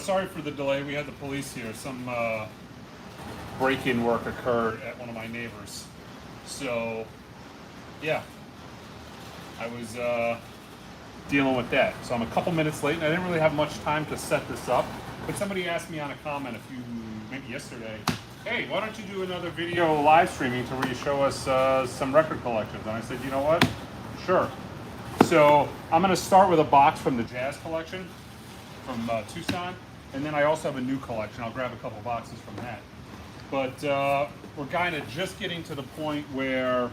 sorry for the delay. We had the police here. Some break-in work occurred at one of my neighbors. So, yeah, I was dealing with that. So I'm a couple minutes late, and I didn't really have much time to set this up. But somebody asked me on a comment maybe yesterday, hey, why don't you do another video live streaming to where you show us some record collections? And I said, you know what? Sure. So I'm going to start with a box from the jazz collection from Tucson, and then I also have a new collection. I'll grab a couple boxes from that. But we're kind of just getting to the point where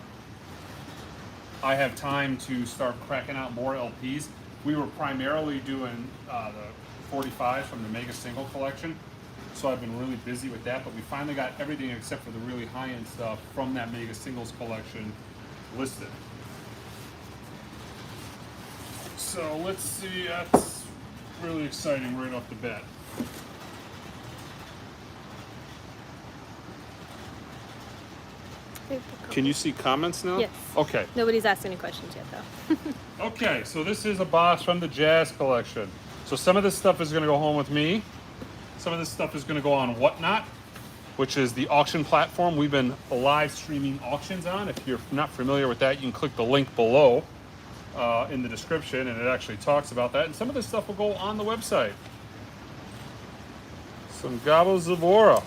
I have time to start cracking out more LPs. We were primarily doing the 45s from the Mega Single collection, so I've been really busy with that, but we finally got everything except for the really high-end stuff from that Mega Singles collection listed. So let's see, that's really exciting right off the bat. Can you see comments now? Yes. Okay. Nobody's asked any questions yet, though. Okay, so this is a box from the jazz collection. So some of this stuff is going to go home with me. Some of this stuff is going to go on Whatnot, which is the auction platform we've been live streaming auctions on. If you're not familiar with that, you can click the link below in the description, and it actually talks about that. And some of this stuff will go on the website. Some Gabo Zavora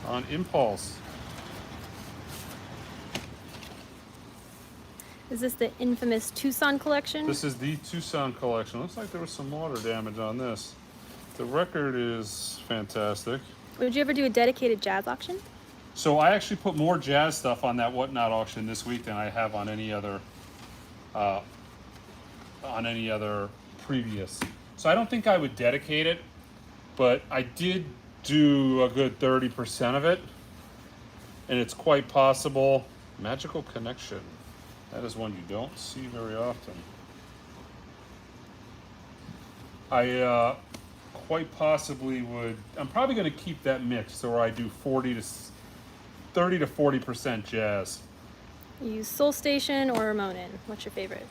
on Impulse. Is this the infamous Tucson collection? This is the Tucson collection. Looks like there was some water damage on this. The record is fantastic. Would you ever do a dedicated jazz auction? So I actually put more jazz stuff on that Whatnot auction this week than I have on any other previous. So I don't think I would dedicate it, but I did do a good 30% of it, and it's quite possible. Magical Connection. That is one you don't see very often. I quite possibly would. I'm probably going to keep that mix, where I do 30 to 40% jazz. You use Soul Station or Monin? What's your favorite?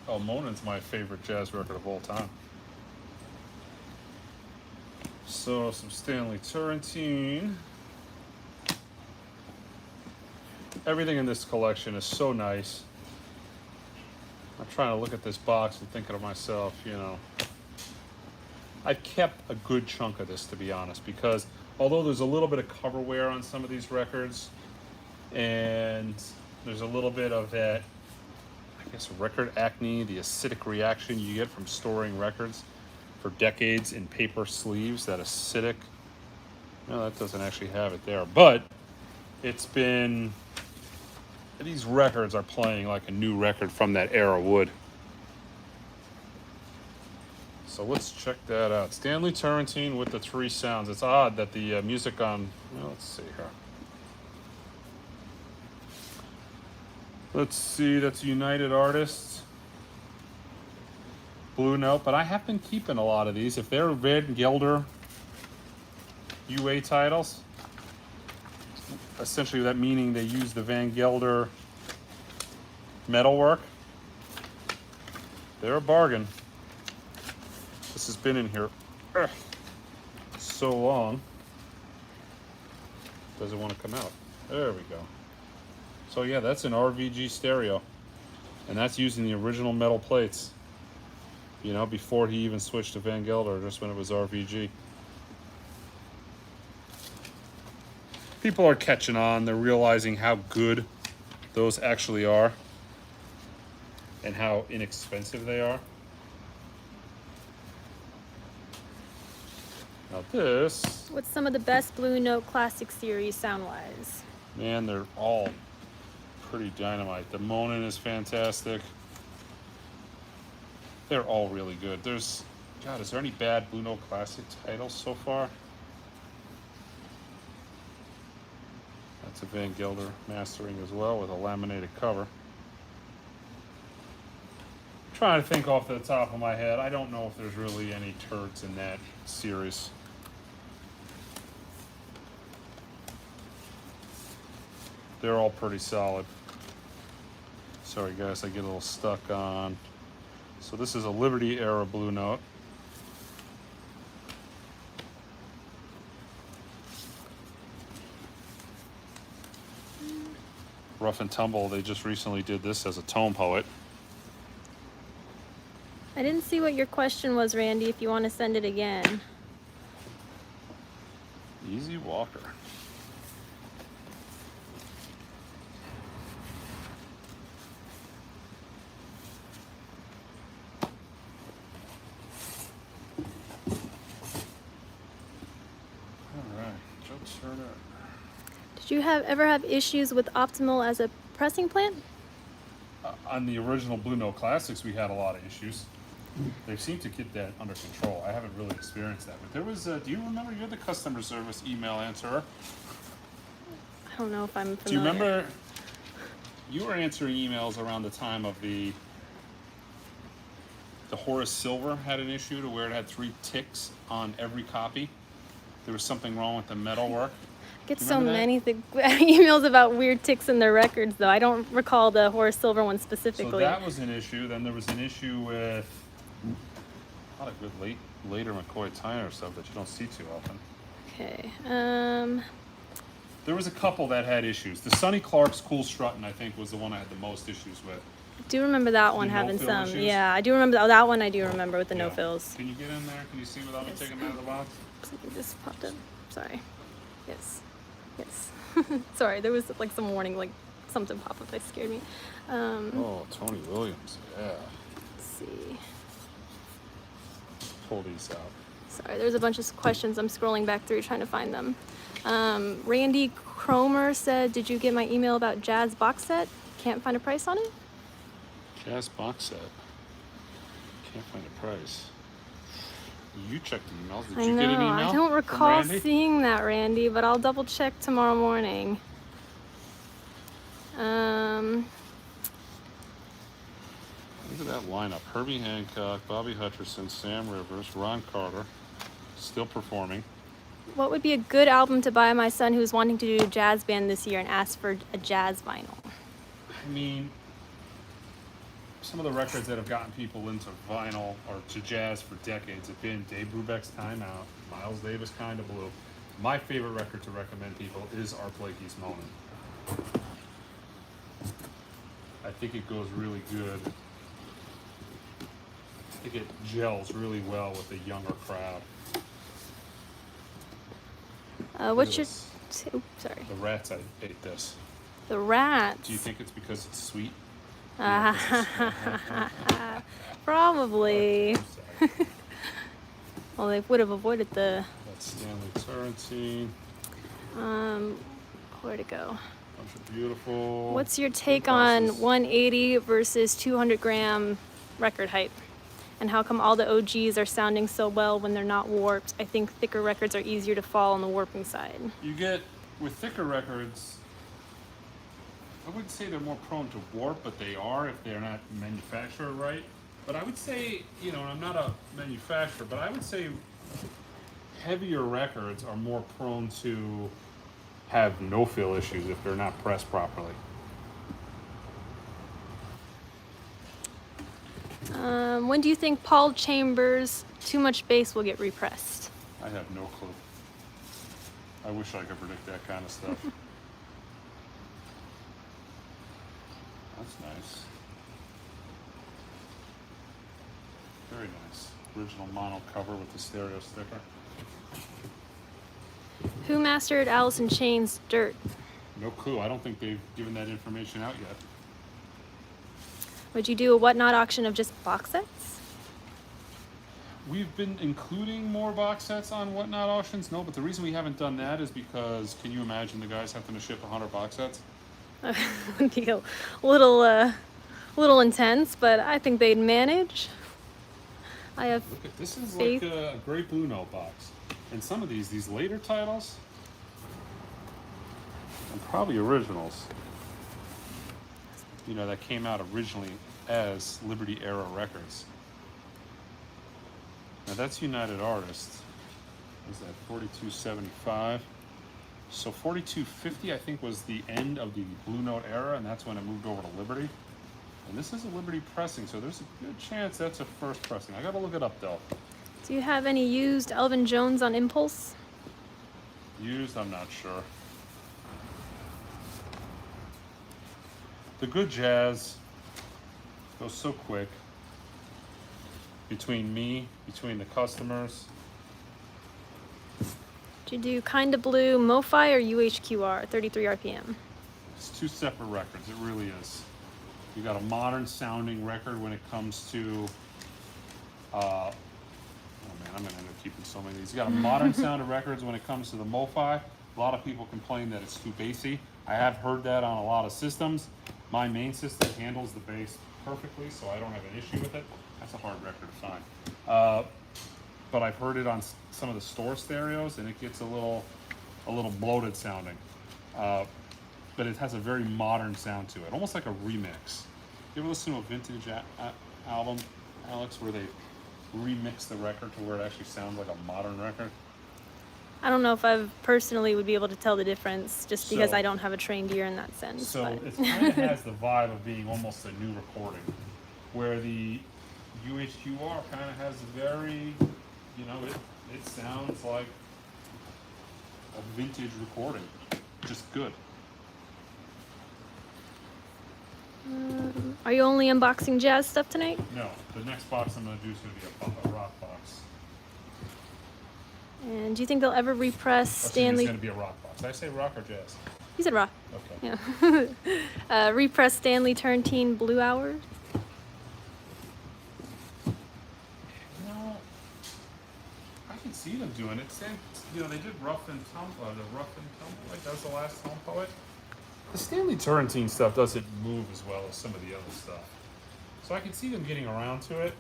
Oh, Monin's my favorite jazz record of all time. So some Stanley Turrentine. Everything in this collection is so nice. I'm trying to look at this box and thinking to myself, you know, I've kept a good chunk of this, to be honest, because although there's a little bit of cover wear on some of these records, and there's a little bit of that, I guess, record acne, the acidic reaction you get from storing records for decades in paper sleeves, that acidic, no, that doesn't actually have it there, but it's been, these records are playing like a new record from that era would. So let's check that out. Stanley Turrentine with the 3 sounds. It's odd that the music on, well, let's see here. Let's see, that's United Artists. Blue Note, but I have been keeping a lot of these. If they're Van Gelder UA titles, essentially that meaning they use the Van Gelder metalwork, they're a bargain. This has been in here so long, doesn't want to come out. There we go. So yeah, that's an RVG stereo, and that's using the original metal plates, you know, before he even switched to Van Gelder, just when it was RVG. People are catching on. They're realizing how good those actually are and how inexpensive they are. Now this... What's some of the best Blue Note Classic Series sound-wise? Man, they're all pretty dynamite. The Monin is fantastic. They're all really good. There's... God, is there any bad Blue Note Classic titles so far? That's a Van Gelder mastering as well with a laminated cover. I'm trying to think off the top of my head. I don't know if there's really any turds in that series. They're all pretty solid. Sorry guys, I get a little stuck on. So this is a Liberty era Blue Note. Rough and Tumble, they just recently did this as a tone poet. I didn't see what your question was, Randy, if you want to send it again. Easy Walker. Did you ever have issues with Optimal as a pressing plant? On the original Blue Note Classics, we had a lot of issues. They seem to get that under control. I haven't really experienced that. But there was, do you remember, you're the customer service email answerer? I don't know if I'm familiar. Do you remember, you were answering emails around the time of the Horace Silver had an issue to where it had 3 ticks on every copy. There was something wrong with the metalwork. I get so many emails about weird ticks in their records, though. I don't recall the Horace Silver one specifically. So that was an issue. Then there was an issue with a lot of good later McCoy Tyner stuff that you don't see too often. Okay. There was a couple that had issues. The Sonny Clark's Cool Strutting, I think, was the one I had the most issues with. I do remember that one having no-fill some. issues? Yeah, I do remember that one. I do remember with the Yeah. no-fills. Can you get in there? Can you see without me taking them out of the box? Something just popped up. Sorry. Yes. Yes. Sorry, there was like some warning, like something popped up that scared me. Oh, Tony Williams. Yeah. Let's see. Pull these out. Sorry, there's a bunch of questions. I'm scrolling back through trying to find them. Randy Cromer said, "Did you get my email about Jazz box set? Can't find a price on it." Jazz box set. Can't find a price. You checked the emails. Did you get an email? I don't recall from Randy? seeing that, Randy, but I'll double check tomorrow morning. Look at that lineup. Herbie Hancock, Bobby Hutcherson, Sam Rivers, Ron Carter, still performing. What would be a good album to buy my son who's wanting to do a jazz band this year and ask for a jazz vinyl? I mean, some of the records that have gotten people into vinyl or to jazz for decades have been Dave Brubeck's Time Out, Miles Davis' Kinda Blue. My favorite record to recommend people is Art Blakey's Moment. I think it goes really good. I think it gels really well with the younger crowd. What's your... This. Oops, sorry. The Rats, I ate this. The Rats. Do you think it's because it's sweet? Probably. I'm sorry. Well, they would have avoided the... That's Stanley Turrentine. Where'd it go? Bunch of beautiful... What's your take on 180 versus 200 gram record height? And how come all the OGs are sounding so well when they're not warped? I think thicker records are easier to fall on the warping side. You get, with thicker records, I wouldn't say they're more prone to warp, but they are if they're not manufactured right. But I would say, you know, I'm not a manufacturer, but I would say heavier records are more prone to have no-fill issues if they're not pressed properly. When do you think Paul Chambers' Too Much Bass will get repressed? I have no clue. I wish I could predict that kind of stuff. That's nice. Very nice. Original mono cover with the stereo sticker. Who mastered Alice in Chains' Dirt? No clue. I don't think they've given that information out yet. Would you do a whatnot auction of just box sets? We've been including more box sets on Whatnot auctions. No, but the reason we haven't done that is because, can you imagine the guys having to ship 100 box sets? Would be a little intense, but I think they'd manage. I have Look at this is faith. like a great Blue Note box. And some of these later titles, and probably originals, you know, that came out originally as Liberty Era Records. Now that's United Artists. Is that 4275? So 4250, I think, was the end of the Blue Note era, and that's when it moved over to Liberty. And this is a Liberty pressing, so there's a good chance that's a first pressing. I gotta look it up though. Do you have any used Elvin Jones on Impulse? Used, I'm not sure. the good jazz goes so quick between me, between the customers. Did you do Kinda Blue MoFi or UHQR, 33 RPM? It's two separate records, it really is. You got a modern sounding record when it comes to, oh man, I'm gonna end up keeping so many of these. You got a modern sound of records when it comes to the MoFi. A lot of people complain that it's too bassy. I have heard that on a lot of systems. My main system handles the bass perfectly, so I don't have an issue with it. That's a hard record to find. But I've heard it on some of the store stereos, and it gets a little bloated sounding. But it has a very modern sound to it, almost like a remix. You ever listen to a vintage album, Alex, where they remix the record to where it actually sounds like a modern record? I don't know if I personally would be able to tell the difference just because So- I don't have a trained ear in that sense. So but. it kind of has the vibe of being almost a new recording, where the UHQR kind of has a very, you know, it sounds like a vintage recording, just good. Are you only unboxing jazz stuff tonight? No, the next box I'm going to do is going to be a rock box. And do you think they'll ever repress Stanley? It's going to be a rock box. Did I say rock or jazz? You said rock. Okay. Yeah. Repress Stanley Turntine Blue Hour. No, I can see them doing it. You know, they did Rough and Tumble, the Rough and Tumble, like that was the last Home Poet. The Stanley Turrentine stuff doesn't move as well as some of the other stuff. So I can see them getting around to it.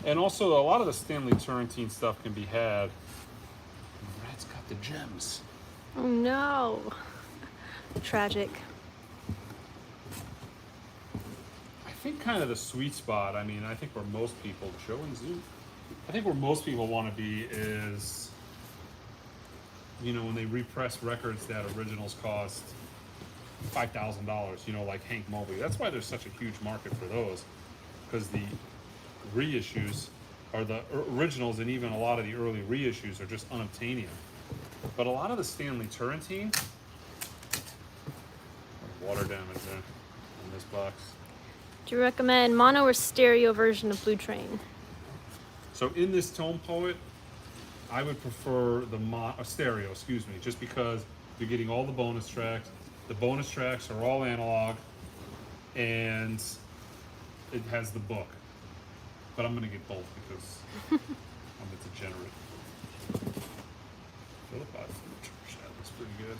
And also, a lot of the Stanley Turrentine stuff can be had. Red's got the gems. Oh no. Tragic. I think kind of the sweet spot, I mean, I think where most people, Joe and Zoo, I think where most people want to be is, you know, when they repress records that originals cost $5,000, you know, like Hank Mobley. That's why there's such a huge market for those, because the reissues or the originals, and even a lot of the early reissues, are just unobtainium. But a lot of the Stanley Turrentine, water damage there in this box. Do you recommend mono or stereo version of Blue Train? So in this Tone Poet, I would prefer the stereo, excuse me, just because you're getting all the bonus tracks. The bonus tracks are all analog, and it has the book. But I'm going to get both because I'm a degenerate. Philip bought that looks pretty good.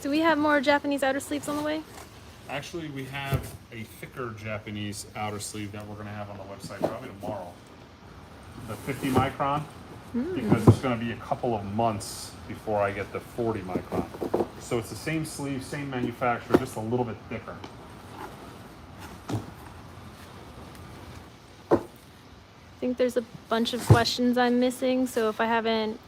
Do we have more Japanese outer sleeves on the way? Actually, we have a thicker Japanese outer sleeve that we're going to have on the website probably tomorrow. The 50 micron, because it's going to be a couple of months before I get the 40 micron. So it's the same sleeve, same manufacturer, just a little bit thicker. I think there's a bunch of questions I'm missing, so if I haven't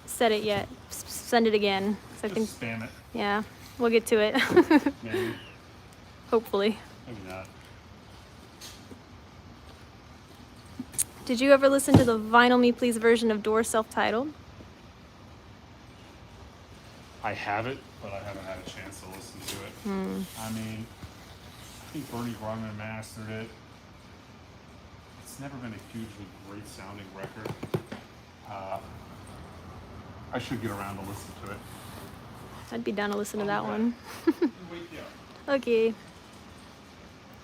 said it yet, send it again. 'Cause I think, Just spam it. yeah, we'll get to it. Maybe. Hopefully. Maybe not. Did you ever listen to the Vinyl Me Please version of Door self-titled? I have it, but I haven't had a chance to listen to it. I mean, I think Bernie Grunman mastered it. It's never been a hugely great sounding record. I should get around to listen to it. I'd be down to listen to that one. Wait there. Okay.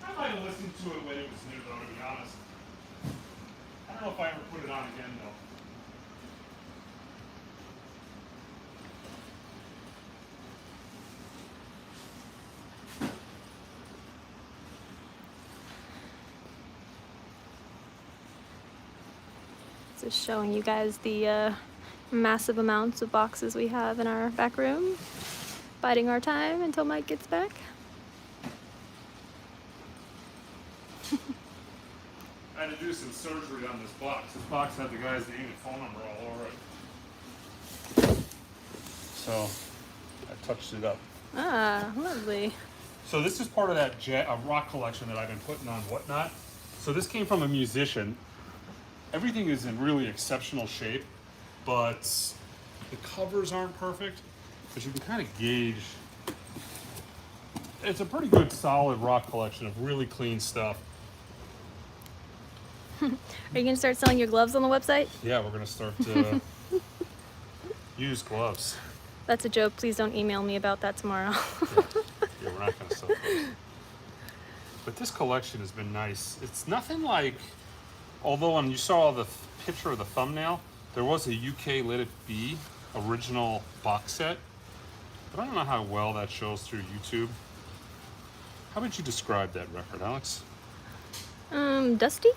I might have listened to it when it was new, though, to be honest. I don't know if I ever put it on again, though. Just showing you guys the massive amounts of boxes we have in our back room. Biding our time until Mike gets back. I had to do some surgery on this box. This box had the guy's name and phone number all over it. So I touched it up. Ah, lovely. So this is part of that rock collection that I've been putting on Whatnot. So this came from a musician. Everything is in really exceptional shape, but the covers aren't perfect. But you can kind of gauge. It's a pretty good, solid rock collection of really clean stuff. Are you gonna start selling your gloves on the website? Yeah, we're gonna start use gloves. That's a joke. Please don't email me about that tomorrow. Yeah, we're not gonna sell gloves. But this collection has been nice. It's nothing like, although when you saw the picture of the thumbnail, there was a UK Let It Be original box set. But I don't know how well that shows through YouTube. How would you describe that record, Alex? Dusty?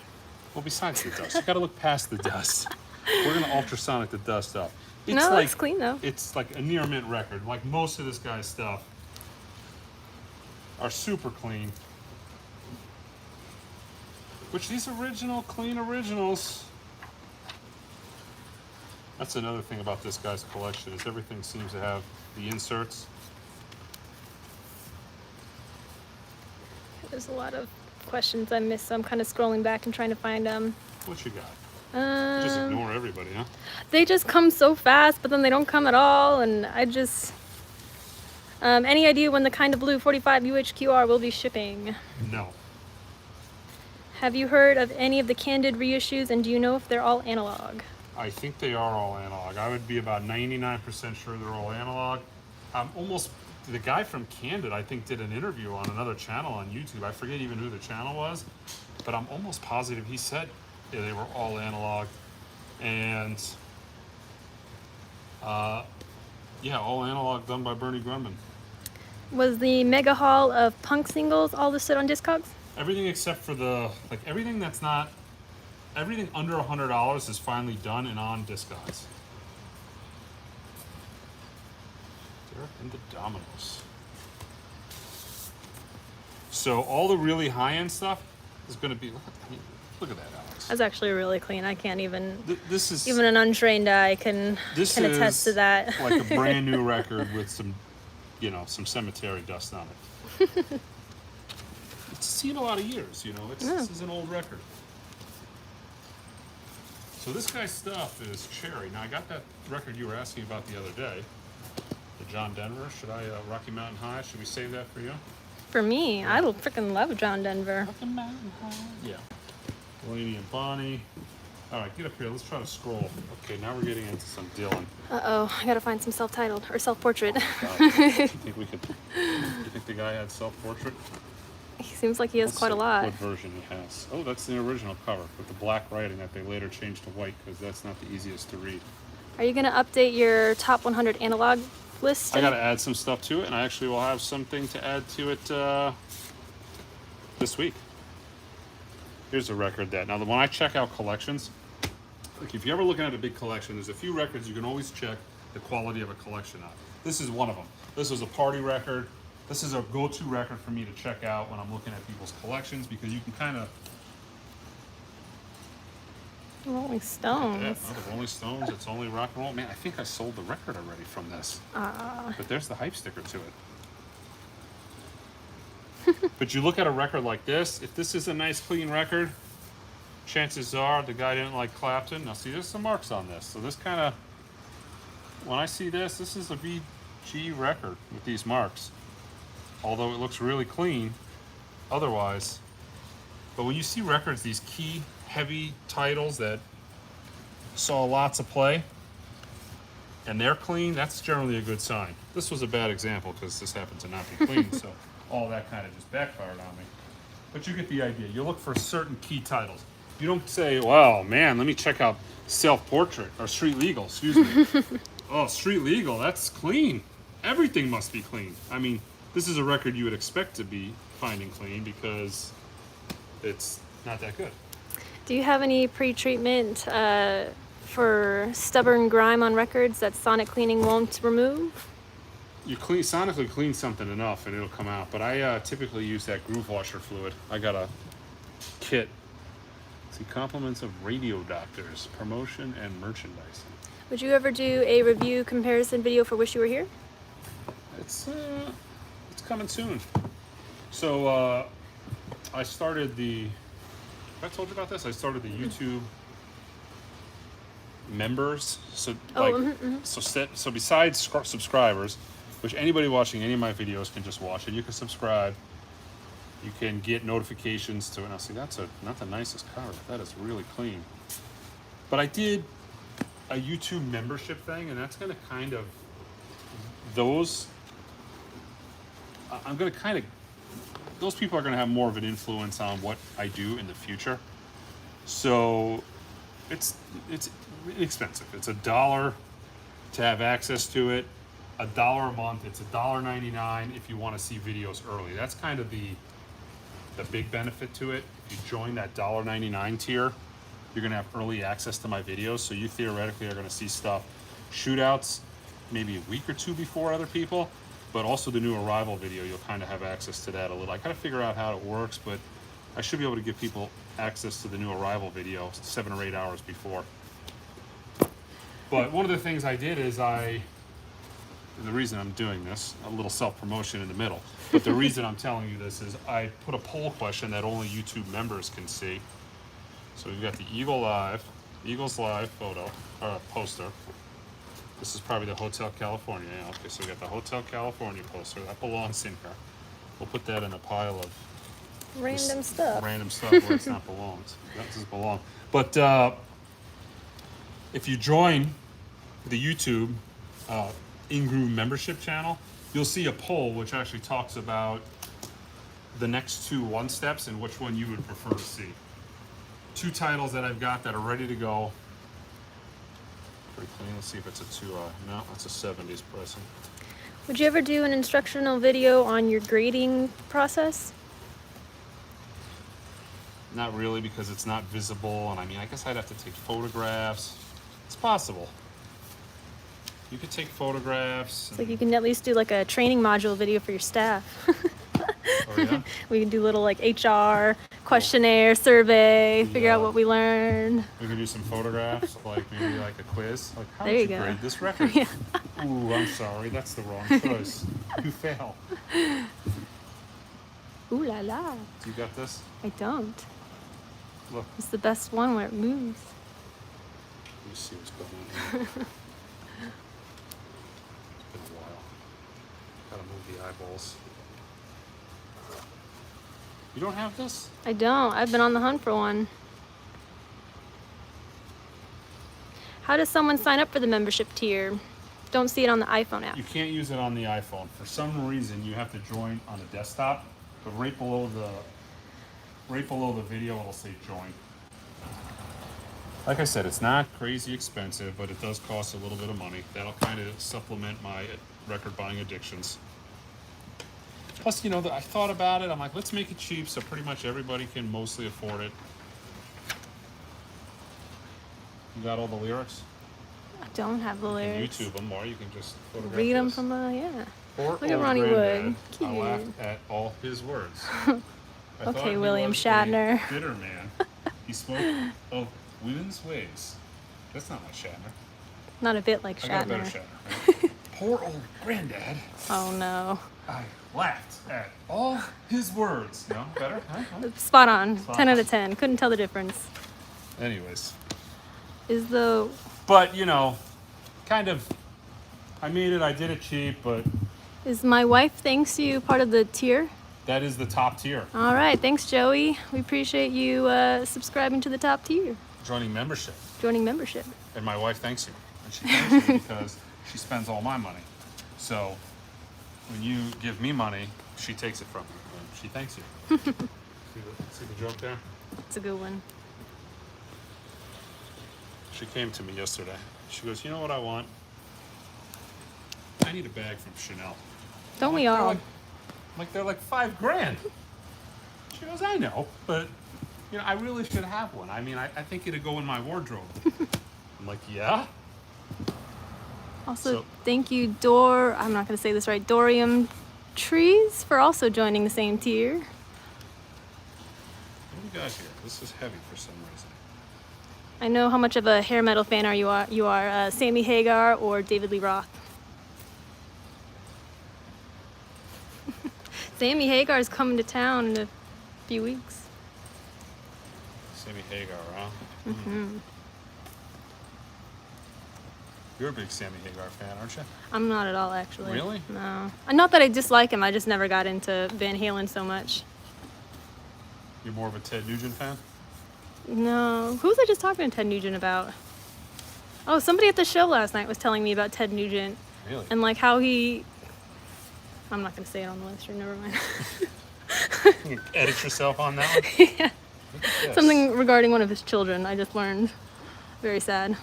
Well, besides the dust, you gotta look past the dust. We're gonna ultrasonic the dust up. It's No, like, it's clean though. It's like a near mint record. Like most of this guy's stuff are super clean. Which these original, clean originals. That's another thing about this guy's collection is everything seems to have the inserts. There's a lot of questions I missed, so I'm kind of scrolling back and trying to find them. What you got? Just ignore everybody, huh? They just come so fast, but then they don't come at all, and I just... any idea when the Kind of Blue 45 UHQR will be shipping? No. Have you heard of any of the Candid reissues, and do you know if they're all analog? I think they are all analog. I would be about 99% sure they're all analog. The guy from Candid, I think, did an interview on another channel on YouTube. I forget even who the channel was, but I'm almost positive he said they were all analog. And yeah, all analog done by Bernie Grundman. Was the mega haul of punk singles all listed on Discogs? Everything except for everything that's not, everything under $100 is finally done and on Discogs. Derek and the Dominoes. So all the really high-end stuff is going to be, look at that, Alex. That's actually really clean. I can't even, This is, even an untrained eye can attest to that. Like a brand new record with some, some cemetery dust on it. It's seen a lot of years, This is an old record. So this guy's stuff is cherry. Now I got that record you were asking about the other day, the John Denver. Should I Rocky Mountain High? Should we save that for you? For me, I freaking love John Denver. Rocky Mountain High. Yeah. Delaney and Bonnie. All right, get up here. Let's try to scroll. Okay, now we're getting into some Dylan. Uh-oh, I gotta find some self-titled or self-portrait. You think the guy had self-portrait? He seems like he has quite a lot. What version he has. Oh, that's the original cover with the black writing that they later changed to white because that's not the easiest to read. Are you gonna update your top 100 analog list? I gotta add some stuff to it, and I actually will have something to add to it this week. Here's a record that, now when I check out collections, like if you're ever looking at a big collection, there's a few records you can always check the quality of a collection on. This is one of them. This was a party record. This is a go-to record for me to check out when I'm looking at people's collections because you can kind of... Rolling Stones. Yeah, no, the Rolling Stones, it's only rock and roll. Man, I think I sold the record already from this. But there's the hype sticker to it. But you look at a record like this, if this is a nice clean record, chances are the guy didn't like Clapton. Now see, there's some marks on this. So this kind of, when I see this, this is a VG record with these marks. Although it looks really clean otherwise. But when you see records, these key, heavy titles that saw lots of play, and they're clean, that's generally a good sign. This was a bad example because this happened to not be clean, so all that kind of just backfired on me. But you get the idea. You look for certain key titles. You don't say, wow, man, let me check out Self-Portrait, or Street Legal, excuse me. Oh, Street Legal, that's clean. Everything must be clean. I mean, this is a record you would expect to be finding clean because it's not that good. Do you have any pre-treatment for stubborn grime on records that sonic cleaning won't remove? You sonically clean something enough and it'll come out, but I typically use that groove washer fluid. I got a kit. See, compliments of radio doctors, promotion and merchandising. Would you ever do a review comparison video for Wish You Were Here? It's coming soon. So I started have I told you about this? I started the YouTube members. So so besides subscribers, which anybody watching any of my videos can just watch it. You can subscribe. You can get notifications to it. Now see, that's not the nicest car. That is really clean. But I did a YouTube membership thing, and that's going to kind of those people are going to have more of an influence on what I do in the future. So it's expensive. It's $1 to have access to it. $1 a month. It's $1.99 if you want to see videos early. That's kind of the big benefit to it. If you join that $1.99 tier, you're going to have early access to my videos. So you theoretically are going to see stuff, shootouts, maybe a week or two before other people, but also the new arrival video, you'll kind of have access to that a little. I gotta figure out how it works, but I should be able to give people access to the new arrival video 7 or 8 hours before. But one of the things I did is the reason I'm doing this, a little self-promotion in the middle, but the reason I'm telling you this is I put a poll question that only YouTube members can see. So we've got the Eagles Live photo, or poster. This is probably the Hotel California. Yeah, okay, so we got the Hotel California poster. That belongs in here. We'll put that in a pile of Random stuff. Random stuff where it's not belongs. That doesn't belong. But if you join the YouTube in-groove membership channel, you'll see a poll which actually talks about the next 2 one-steps and which one you would prefer to see. 2 titles that I've got that are ready to go. Pretty clean. Let's see if it's a 2i. No, that's a 70s pressing. Would you ever do an instructional video on your grading process? Not really, because it's not visible, and I mean, I guess I'd have to take photographs. It's possible. You could take photographs. It's like you can at least do like a training module video for your staff. Oh, yeah? We can do little like HR questionnaire survey, figure out what we learned. We can do some photographs, like maybe like a quiz. Like, how There did you you go. grade this record? Yeah. Ooh, I'm sorry, that's the wrong choice. You fail. Ooh la la. You got this? I don't. Look. It's the best one where it moves. Let me see what's going on here. It's been a while. Gotta move the eyeballs. You don't have this? I don't. I've been on the hunt for one. How does someone sign up for the membership tier? Don't see it on the iPhone app. You can't use it on the iPhone. For some reason, you have to join on the desktop, but right below the video, it'll say join. Like I said, it's not crazy expensive, but it does cost a little bit of money. That'll kind of supplement my record buying addictions. Plus, you know, I thought about it. I'm like, let's make it cheap so pretty much everybody can mostly afford it. You got all the lyrics? I don't have the You can lyrics. YouTube them, or you can just photograph Read them this. from the, yeah. Poor Look at old Ronnie granddad. Wood. I Cute. laughed at all his words. I thought Okay, he William was Shatner. a bitter man. He spoke of women's ways. That's not my Shatner. Not a bit like I got a better Shatner. Shatner. Right? Poor old granddad. Oh no. I laughed at all his words. No, better? Huh? Spot on. Spot 10 on. out of 10. Couldn't tell the difference. Anyways. Is the But, you know, kind of, I made it, I did it cheap, but is my wife thanks you part of the tier? that is the top tier. All right, thanks Joey. We appreciate you subscribing to the top tier, Joining membership. joining membership. And my wife thanks you. And she thanks you because she spends all my money. So when you give me money, she takes it from you. And she thanks you. see the joke there? It's a good one. She came to me yesterday. She goes, you know what I want? I need a bag from Chanel. Don't we They're all? they're like $5,000. She goes, I know, but you know, I really should have one. I mean, I think it'd go in my wardrobe. I'm like, yeah? Also, So- thank you, I'm not going to say this right, Dorium Trees, for also joining the same tier. What do we got here? This is heavy for some reason. I know how much of a hair metal fan you are Sammy Hagar or David Lee Roth. Sammy Hagar is coming to town in a few weeks. Sammy Hagar, huh? Mm-hmm. You're a big Sammy Hagar fan, aren't you? I'm not at all, actually. Really? No. Not that I dislike him. I just never got into Van Halen so much. You're more of a Ted Nugent fan? No. Who was I just talking to Ted Nugent about? Oh, somebody at the show last night was telling me about Ted Nugent. Really? And like how he... I'm not going to say it on the list, or never mind. You can edit yourself on that one? Yeah. Look at this. Something regarding one of his children, I just learned. Very sad.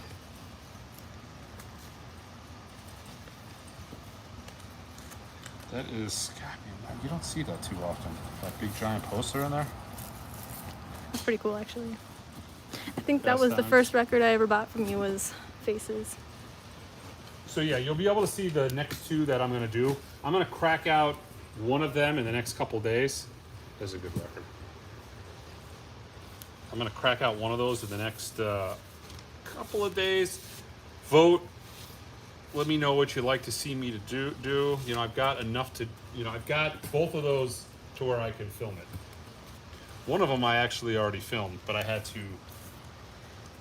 That is, God, man, you don't see that too often. That big giant poster in there. That's pretty cool, actually. I think that Best was the times. first record I ever bought from you was Faces. So yeah, you'll be able to see the next two that I'm going to do. I'm going to crack out one of them in the next couple days. That's a good record. I'm going to crack out one of those in the next couple of days. Vote. Let me know what you'd like to see me to do. You know, I've got enough to, I've got both of those to where I can film it. One of them I actually already filmed, but I had to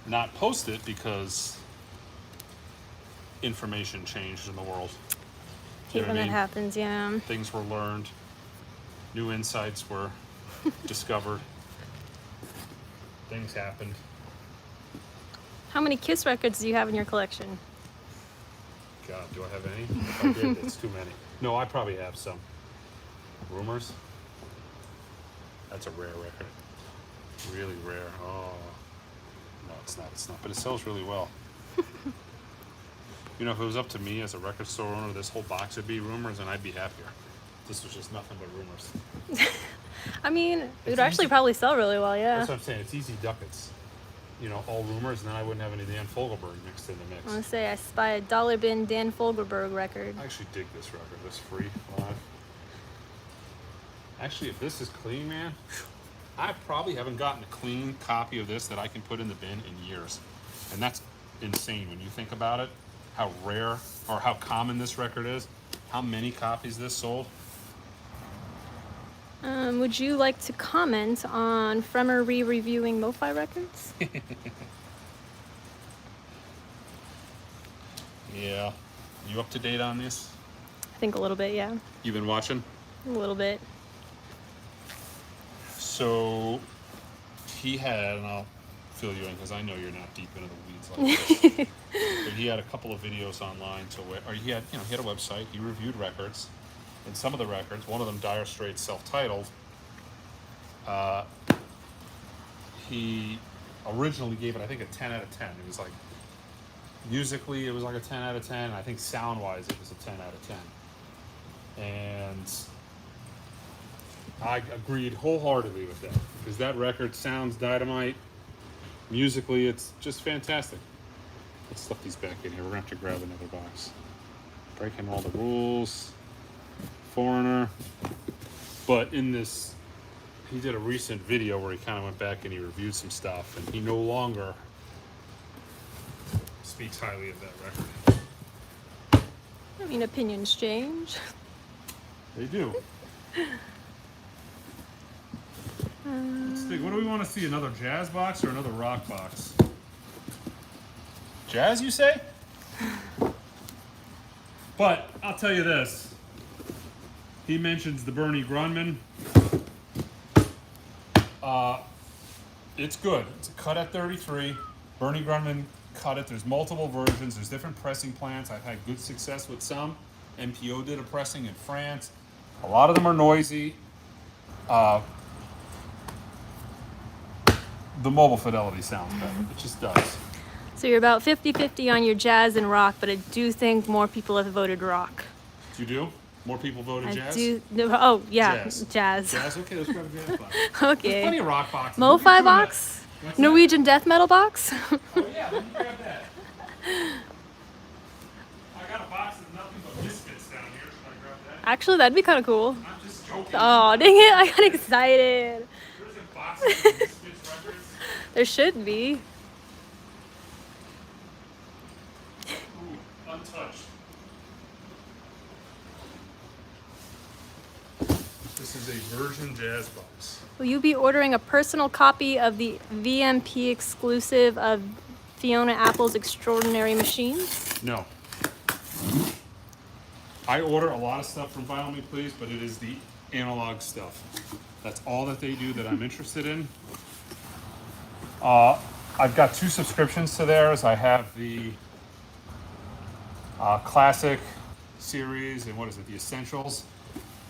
not post it because information changed in the world. You Hate know when what I that mean? happens, yeah. Things were learned, new insights were discovered, things happened. How many Kiss records do you have in your collection? God, do I have any? If I did, it's too many. No, I probably have some. Rumors? That's a rare record. Really rare. Oh. No, it's not. But it sells really well. You know, if it was up to me as a record store owner, this whole box would be Rumors and I'd be happier. This was just nothing but Rumors. I mean, it would It's actually easy. probably sell really well, yeah. That's what I'm saying. It's easy ducats. You know, all Rumors, and then I wouldn't have any Dan Fogelberg mixed in the I mix. want to say I spy a Dollar Bin Dan Fogelberg record. I actually dig this record. This free live. Actually, if this is clean, man, I probably haven't gotten a clean copy of this that I can put in the bin in years. And that's insane when you think about it, how rare or how common this record is, how many copies this sold. Would you like to comment on Fremer re-reviewing Mo-Fi records? Yeah. You up to date on this? I think a little bit, yeah. You've been watching? A little bit. So he had, and I'll fill you in because I know you're not deep into the weeds like this. But he had a couple of videos online to where, or he had a website. He reviewed records, and some of the records, one of them Dire Straits self-titled. He originally gave it, I think, a 10 out of 10. It was like musically, it was like a 10 out of 10. I think sound-wise, it was a 10 out of 10. And I agreed wholeheartedly with that because that record sounds dynamite. Musically, it's just fantastic. Let's stuff these back in here. We're gonna have to grab another box. Breaking all the rules. Foreigner. But in this, he did a recent video where he kind of went back and he reviewed some stuff, and he no longer speaks highly of that record. I mean, opinions change. They do. Let's think. What do we want to see? Another jazz box or another rock box? Jazz, you say? But I'll tell you this. He mentions the Bernie Grunman. It's good. It's a cut at 33. Bernie Grunman cut it. There's multiple versions. There's different pressing plants. I've had good success with some. MPO did a pressing in France. A lot of them are noisy. The mobile fidelity sounds better. It just does. So you're about 50-50 on your jazz and rock, but I do think more people have voted rock. You do? More people voted I jazz? do. No, oh, yeah, Jazz. jazz. Jazz? Okay, let's grab a jazz box. There's plenty Okay. of rock boxes. What are you Mo-Fi doing box? that? What's that? Norwegian death metal box? Oh yeah, let me grab that. I got a box of nothing but biscuits down here. Should I grab that? Actually, that'd be kind of cool. I'm just joking. Oh, dang it. I got excited. There's a box of biscuits records. There should be. Ooh, untouched. This is a version jazz box. Will you be ordering a personal copy of the VMP exclusive of Fiona Apple's Extraordinary Machines? No. I order a lot of stuff from Vinyl Me Please, but it is the analog stuff. That's all that they do that I'm interested in. I've got 2 subscriptions to theirs. I have the Classic series and what is it, the Essentials.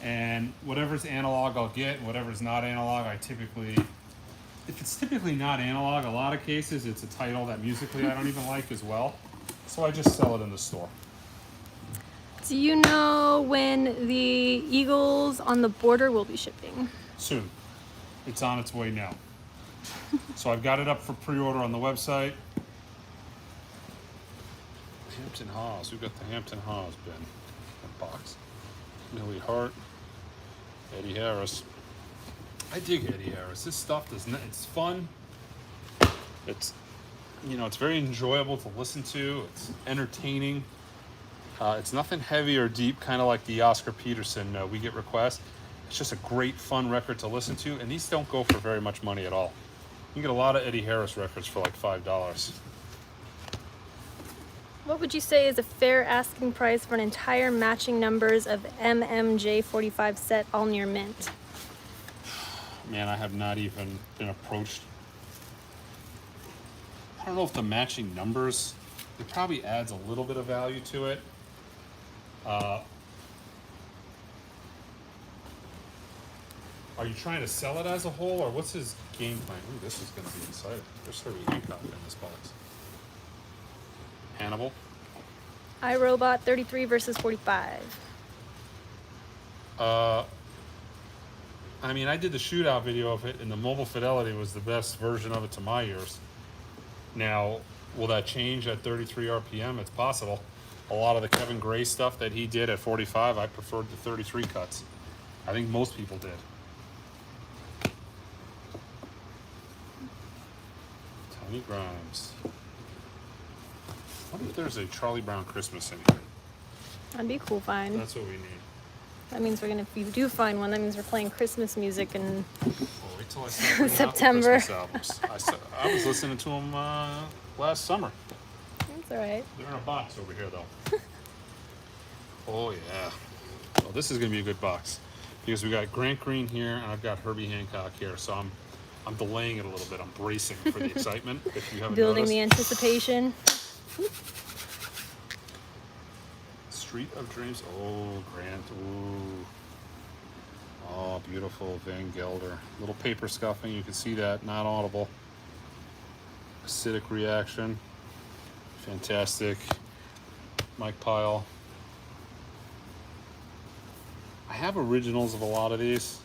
And whatever's analog I'll get, whatever's not analog I typically, if it's typically not analog, a lot of cases it's a title that musically I don't even like as well. So I just sell it in the store. Do you know when the Eagles on the Border will be shipping? Soon. It's on its way now. So I've got it up for pre-order on the website. Hampton Hawes. We've got the Hampton Hawes bin. That box. Millie Hart. Eddie Harris. I dig Eddie Harris. This stuff does not, it's fun. It's, you know, it's very enjoyable to listen to. It's entertaining. It's nothing heavy or deep, kind of like the Oscar Peterson We Get Requests. It's just a great, fun record to listen to, and these don't go for very much money at all. You can get a lot of Eddie Harris records for like $5. What would you say is a fair asking price for an entire matching numbers of MMJ45 set all near mint? Man, I have not even been approached. I don't know if the matching numbers, it probably adds a little bit of value to it. Are you trying to sell it as a whole, or what's his game plan? Ooh, this is going to be exciting. There's Herbie Hancock in this box. Hannibal. iRobot 33 versus 45. I mean, I did the shootout video of it, and the mobile fidelity was the best version of it to my ears. Now, will that change at 33 RPM? It's possible. A lot of the Kevin Gray stuff that he did at 45, I preferred the 33 cuts. I think most people did. Tony Grimes. I wonder if there's a Charlie Brown Christmas in here. That'd be a cool find. That's what we need. That means we're gonna, if you do find one, that means we're playing Christmas music and Well, wait till I start bringing out the September. Christmas albums. I was listening to them last summer. that's all right. They're in a box over here, though. Oh, yeah. Well, this is going to be a good box because we got Grant Green here and I've got Herbie Hancock here. So I'm delaying it a little bit. I'm bracing for the excitement, if you haven't Building noticed. the anticipation. Street of Dreams. Oh, Grant. Ooh. Oh, beautiful Van Gelder. Little paper scuffing. You can see that. Not audible. Acidic Reaction. Fantastic. Mike Pyle. I have originals of a lot of these.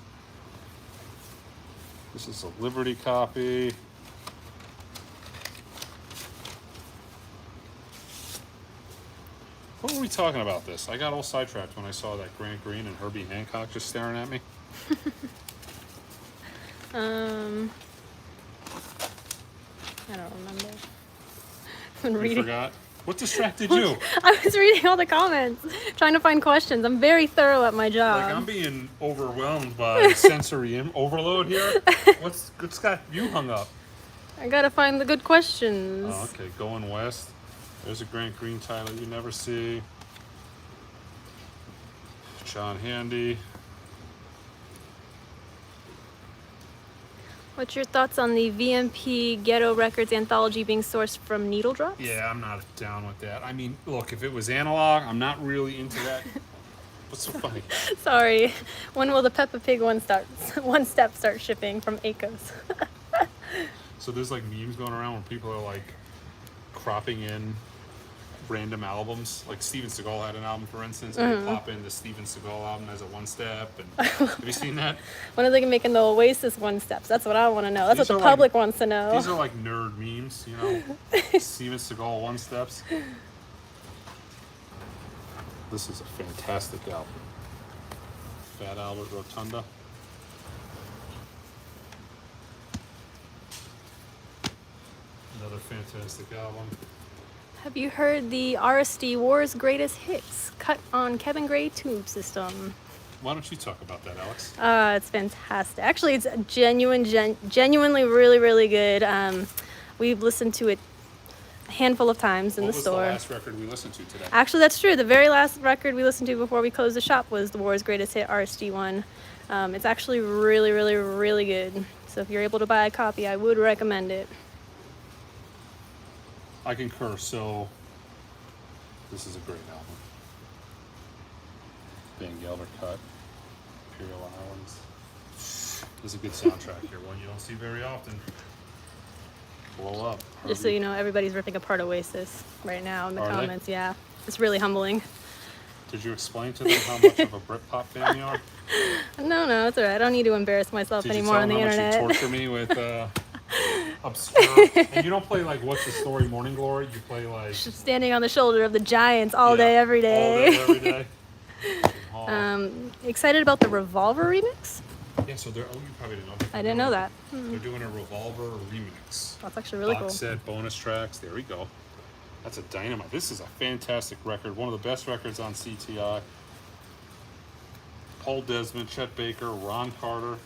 This is a Liberty copy. What were we talking about this? I got all sidetracked when I saw that Grant Green and Herbie Hancock just staring at me. I don't remember. I've been You reading. forgot? What distracted you? I was reading all the comments, trying to find questions. I'm very thorough at my job. Like, I'm being overwhelmed by sensory overload here. What's got you hung up? I gotta find the good questions. Oh, okay, Going West. There's a Grant Green title you never see. John Handy. What's your thoughts on the VMP Ghetto Records anthology being sourced from Needle Drops? Yeah, I'm not down with that. I mean, look, if it was analog, I'm not really into that. What's so funny? Sorry. When will the Peppa Pig one step start shipping from Acos? So there's like memes going around where people are like cropping in random albums. Like Steven Seagal had an album, for instance, and they pop in the Steven Seagal album as a one step. And have you seen that? When are they making the Oasis one steps? That's what I want to know. That's These what the are like- public wants to know. These are like nerd memes, you know? Steven Seagal one steps. This is a fantastic album. Fat Albert Rotunda. Another fantastic album. Have you heard the RSD War's Greatest Hits cut on Kevin Gray tube system? Why don't you talk about that, Alex? It's fantastic. Actually, it's genuinely really, really good. We've listened to it a handful of times in What the was store. the last record we listened to today? Actually, that's true. The very last record we listened to before we closed the shop was the War's Greatest Hit RSG one. It's actually really, really, really good. So if you're able to buy a copy, I would recommend it. I concur. So this is a great album. Van Gelder cut. Imperial Islands. There's a good soundtrack here, one you don't see very often. Blow up. Just so you know, everybody's ripping apart Oasis right now in the Are they? comments. Yeah, it's really humbling. Did you explain to them how much of a Britpop fan you are? No, it's alright. I don't need to embarrass myself Did you anymore tell on the them how internet. much you torture me with obscure? And you don't play like What's the Story, Morning Glory. You play like Just standing on the shoulder of the Giants all day, every day. All day, every day. Excited about the Revolver remix? Yeah, so they're. Oh, you probably didn't know. I didn't know that. They're doing a Revolver remix. That's actually really Box cool. set, bonus tracks. There we go. That's a dynamite. This is a fantastic record. One of the best records on CTI. Paul Desmond, Chet Baker, Ron Carter,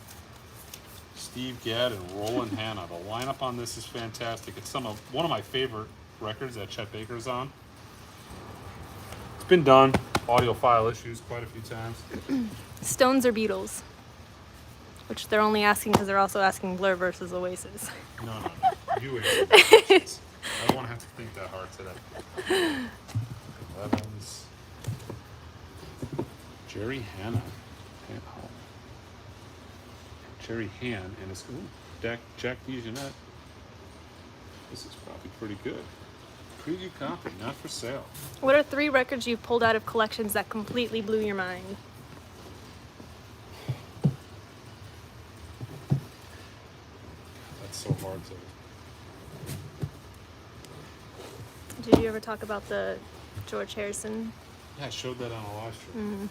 Steve Gadd, and Roland Hanna. The lineup on this is fantastic. It's one of my favorite records that Chet Baker's on. It's been done. Audiophile issues quite a few times. Stones or Beatles? Which they're only asking because they're also asking Blur versus Oasis. No. You answer the questions. I don't want to have to think that hard today. Evans. Jerry Hanna. Jerry Han and his Jack DeJohnette. This is probably pretty good. Preview copy, not for sale. What are 3 records you've pulled out of collections that completely blew your mind? That's so hard to. Did you ever talk about the George Harrison? Yeah, I showed that on a live stream.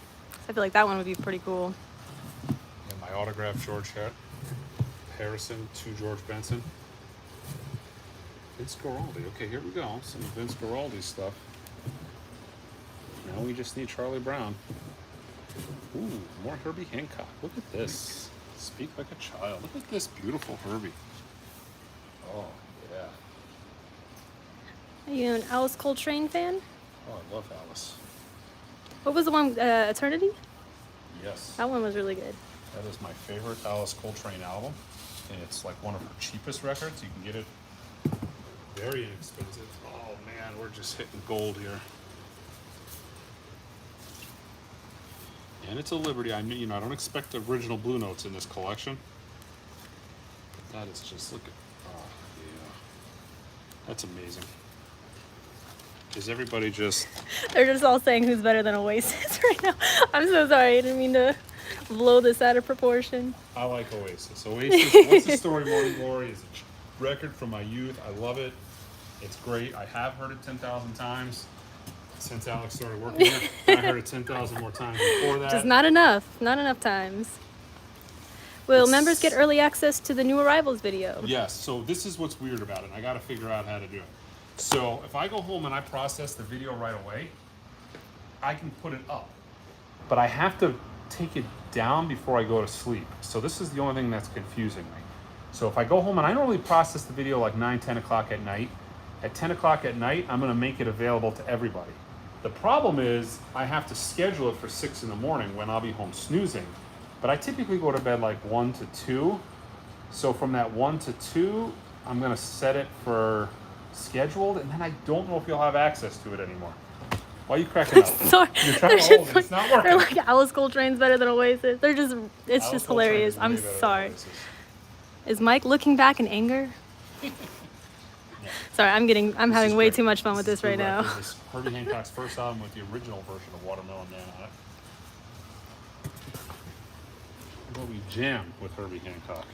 I feel like that one would be pretty cool. And my autographed George Harrison to George Benson. Vince Guaraldi. Okay, here we go. Some Vince Guaraldi stuff. Now we just need Charlie Brown. Ooh, more Herbie Hancock. Look at this. Speak like a child. Look at this beautiful Herbie. Oh, yeah. Are you an Alice Coltrane fan? Oh, I love Alice. What was the one, Eternity? Yes. That one was really good. That is my favorite Alice Coltrane album. And it's like one of her cheapest records. You can get it very inexpensive. Oh man, we're just hitting gold here. And it's a Liberty. I mean, I don't expect the original Blue Notes in this collection. That is just, look at, oh yeah. That's amazing. Is everybody just... They're just all saying who's better than Oasis right now. I'm so sorry. I didn't mean to blow this out of proportion. I like Oasis. Oasis, What's the Story, Morning Glory is a record from my youth. I love it. It's great. I have heard it 10,000 times since Alex started working here. And I heard it 10,000 more times before that. Just not enough. Not enough times. Will members get early access to the new arrivals video? Yes. So this is what's weird about it. I got to figure out how to do it. So if I go home and I process the video right away, I can put it up. But I have to take it down before I go to sleep. So this is the only thing that's confusing me. So if I go home and I normally process the video like 9, 10 o'clock at night, at 10 o'clock at night, I'm gonna make it available to everybody. The problem is I have to schedule it for 6 in the morning when I'll be home snoozing. But I typically go to bed like 1 to 2. So from that 1 to 2, I'm gonna set it for scheduled, and then I don't know if you'll have access to it anymore. Why are you cracking up? Sorry. You're trying to hold it. It's not working. They're like Alice Coltrane's better than Oasis. They're just, it's Alice just Coltrane hilarious. is way I'm better than sorry. Oasis. Is Mike looking back in anger? Sorry, I'm This having is way great. too much fun with is this right good now. record. This is Herbie Hancock's first album with the original version of Watermelon Man on it. Well, we jammed with Herbie Hancock.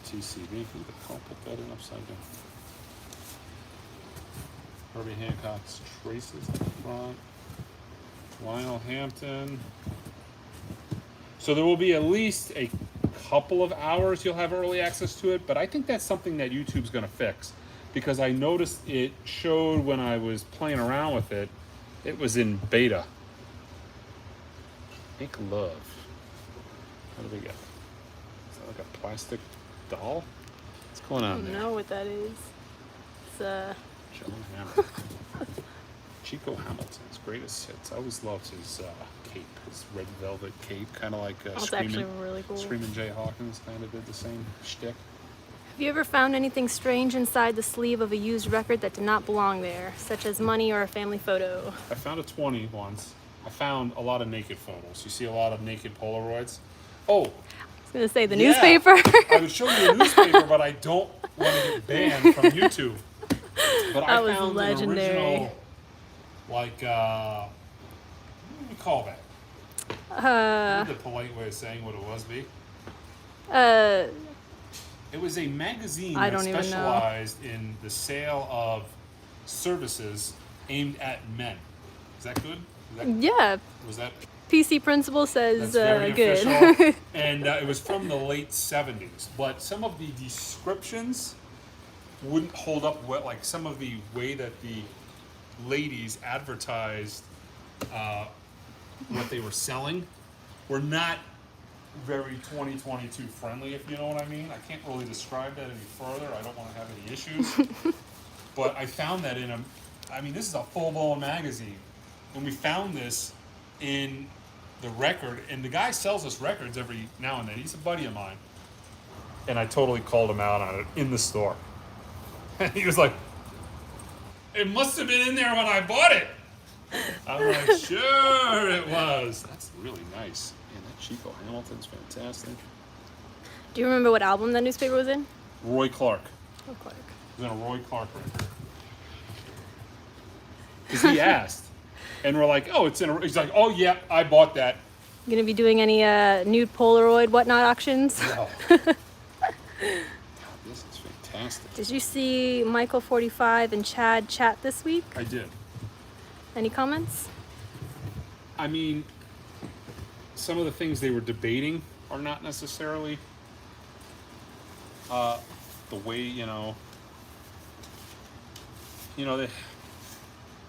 TCB, who the hell put that in upside down? Herbie Hancock's Traces at the front. Lionel Hampton. So there will be at least a couple of hours you'll have early access to it, but I think that's something that YouTube's going to fix, because I noticed it showed when I was playing around with it, it was in beta. Make Love. What do we got? Is that like a plastic doll? What's going I on don't there? know what that is. Joe Hamilton. Chico Hamilton's greatest hits. I always loved his cape, his red velvet cape, kind of like That's actually really cool. Screaming Jay Hawkins kind of did the same shtick. Have you ever found anything strange inside the sleeve of a used record that did not belong there, such as money or a family photo? I found a 20 once. I found a lot of naked photos. You see a lot of naked Polaroids. Oh, I was going to say the newspaper. I would show you a newspaper, but I don't want to get banned from YouTube. But I was found legendary. an original, like, what do we call that? What would the polite way of saying what it was be? It was a magazine I that don't even know. specialized in the sale of services aimed at men. Is that good? Yeah, Was that? PC Principal says That's very good. official. And it was from the late 70s. But some of the descriptions wouldn't hold up well. Like some of the way that the ladies advertised what they were selling were not very 2022 friendly, if you know what I mean. I can't really describe that any further. I don't want to have any issues. But I found that this is a full-blown magazine. And we found this in the record, and the guy sells us records every now and then. He's a buddy of mine. And I totally called him out on it in the store. And he was like, it must have been in there when I bought it. I'm like, sure it was. That's really nice. And that Chico Hamilton's fantastic. Do you remember what album that newspaper was in? Roy Clark. Oh, Clark. It was in a Roy Clark record. Because he asked. And we're like, oh, it's in a... He's like, oh, yeah, I bought that. You gonna be doing any nude Polaroid whatnot auctions? No. God, this is fantastic. Did you see Michael 45 and Chad chat this week? I did. Any comments? I mean, some of the things they were debating are not necessarily the way, they...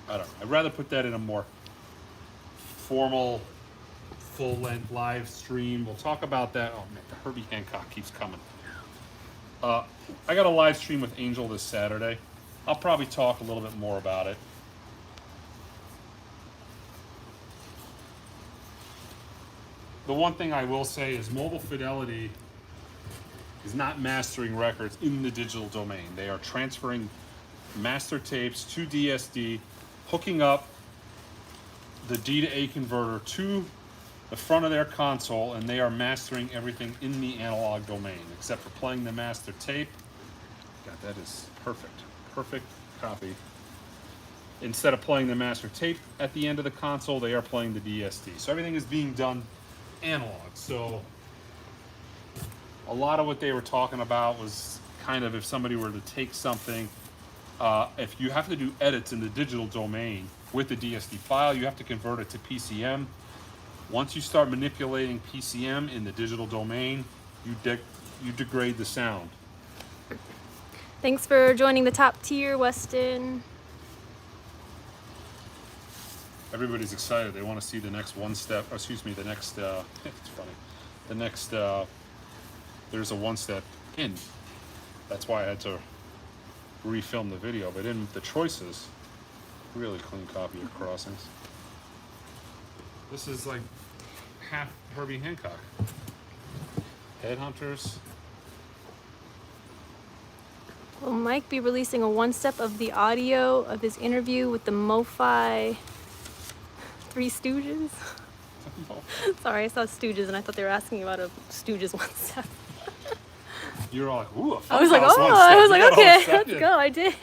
I don't know. I'd rather put that in a more formal, full-length live stream. We'll talk about that. Oh, man, the Herbie Hancock keeps coming. I got a live stream with Angel this Saturday. I'll probably talk a little bit more about it. The one thing I will say is Mobile Fidelity is not mastering records in the digital domain. They are transferring master tapes to DSD, hooking up the D to A converter to the front of their console, and they are mastering everything in the analog domain, except for playing the master tape. God, that is perfect. Perfect copy. Instead of playing the master tape at the end of the console, they are playing the DSD. So everything is being done analog. So a lot of what they were talking about was kind of if somebody were to take something, if you have to do edits in the digital domain with the DSD file, you have to convert it to PCM. Once you start manipulating PCM in the digital domain, you degrade the sound. Thanks for joining the top tier, Weston. Everybody's excited. They want to see the next the next, it's funny. The next, there's a one step in. That's why I had to refilm the video, but in the choices, really clean copy of Crossings. This is like half Herbie Hancock. Headhunters. Will Mike be releasing a one-step of the audio of his interview with the MoFi Three Stooges? Sorry, I saw Stooges and I thought they were asking about a Stooges one-step. You're all like, ooh, a I was like, Funhouse oh, one-step. I was You like, got all okay, excited. let's go. I did.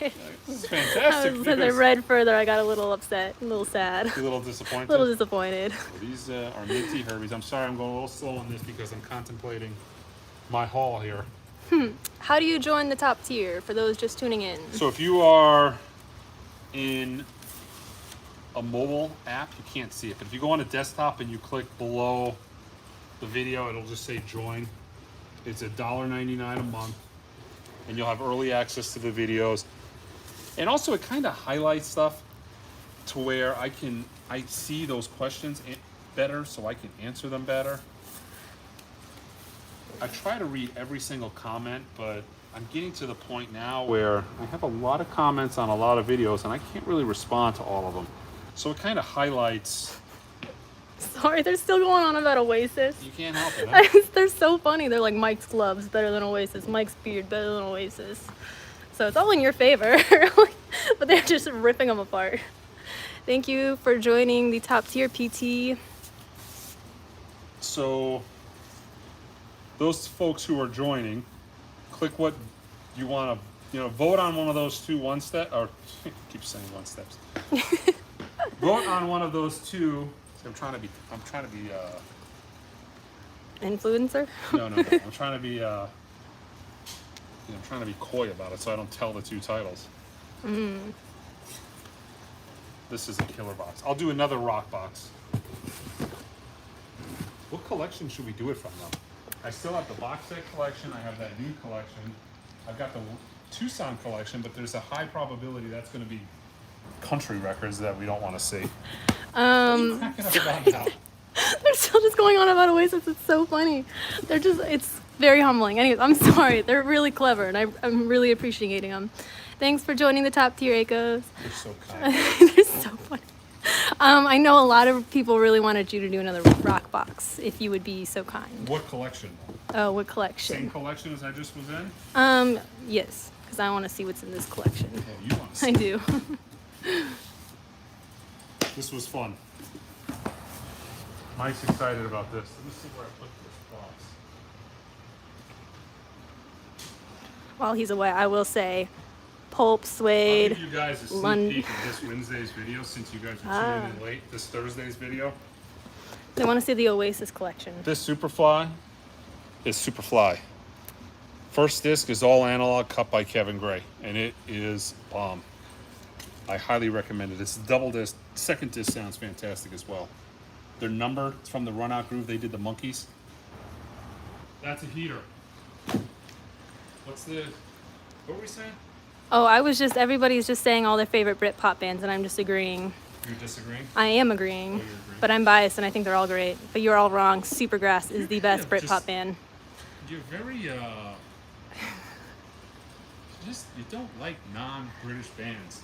This is fantastic. As I read further, I got a little upset, a little sad, A little disappointed. a little disappointed. Well, these are minty Herbies. I'm sorry I'm going a little slow on this because I'm contemplating my haul here. How do you join the top tier for those just tuning in? So if you are in a mobile app, you can't see it. But if you go on a desktop and you click below the video, it'll just say join. It's $1.99 a month. And you'll have early access to the videos. And also it kind of highlights stuff to where I see those questions better so I can answer them better. I try to read every single comment, but I'm getting to the point now where I have a lot of comments on a lot of videos and I can't really respond to all of them. So it kind of highlights. Sorry, they're still going on about Oasis. You can't help it, huh? They're so funny. They're like, Mike's gloves better than Oasis, Mike's beard better than Oasis. So it's all in your favor, but they're just ripping them apart. Thank you for joining the Top Tier PT. So those folks who are joining, click what you want to, vote on one of those two one step, or keep saying one steps. Vote on one of those two. I'm trying to be Influencer? no. I'm trying to be I'm trying to be coy about it so I don't tell the two titles. This is a killer box. I'll do another rock box. What collection should we do it from though? I still have the box set collection. I have that new collection. I've got the Tucson collection, but there's a high probability that's going to be country records that we don't want to see. What are you cracking up about now? They're still just going on about Oasis. It's so funny. It's very humbling. Anyways, I'm sorry. They're really clever, and I'm really appreciating them. Thanks for joining the Top Tier Echoes. You're so kind. They're so funny. I know a lot of people really wanted you to do another rock box, if you would be so kind. What collection? Oh, what collection? Same collection as I just was in? Yes, because I want to see what's in this collection. Oh, you want to see? I do. This was fun. Mike's excited about this. Let me see where I put this box. While he's away, I will say, Pulp, I'll Suede, give you guys a sneak peek of this Wednesday's video since you guys are tuning in late. This Thursday's video. They want to see the Oasis collection. This Superfly is Superfly. First disc is all analog, cut by Kevin Gray, and it is bomb. I highly recommend it. It's double disc. Second disc sounds fantastic as well. Their number, it's from the Run Out Groove. They did the Monkeys. That's a heater. What were we saying? Oh, everybody's just saying all their favorite Britpop bands, and I'm just agreeing. You're disagreeing? I am agreeing, Oh, you're agreeing. but I'm biased, and I think they're all great. But you're all wrong. Supergrass is the best Yeah, Britpop band. You're very, you don't like non-British bands.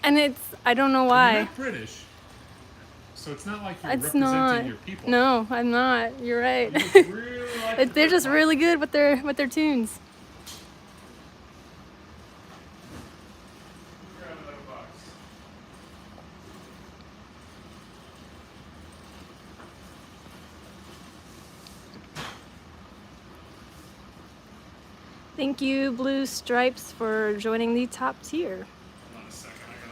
And I don't know You're why. not British, so it's not like you're It's representing not. your people. No, I'm not. You're right. You really like They're just Britpop. really good with their tunes. Grab another box. Thank you, Blue Stripes, for joining the Top Tier. Hold on a second, I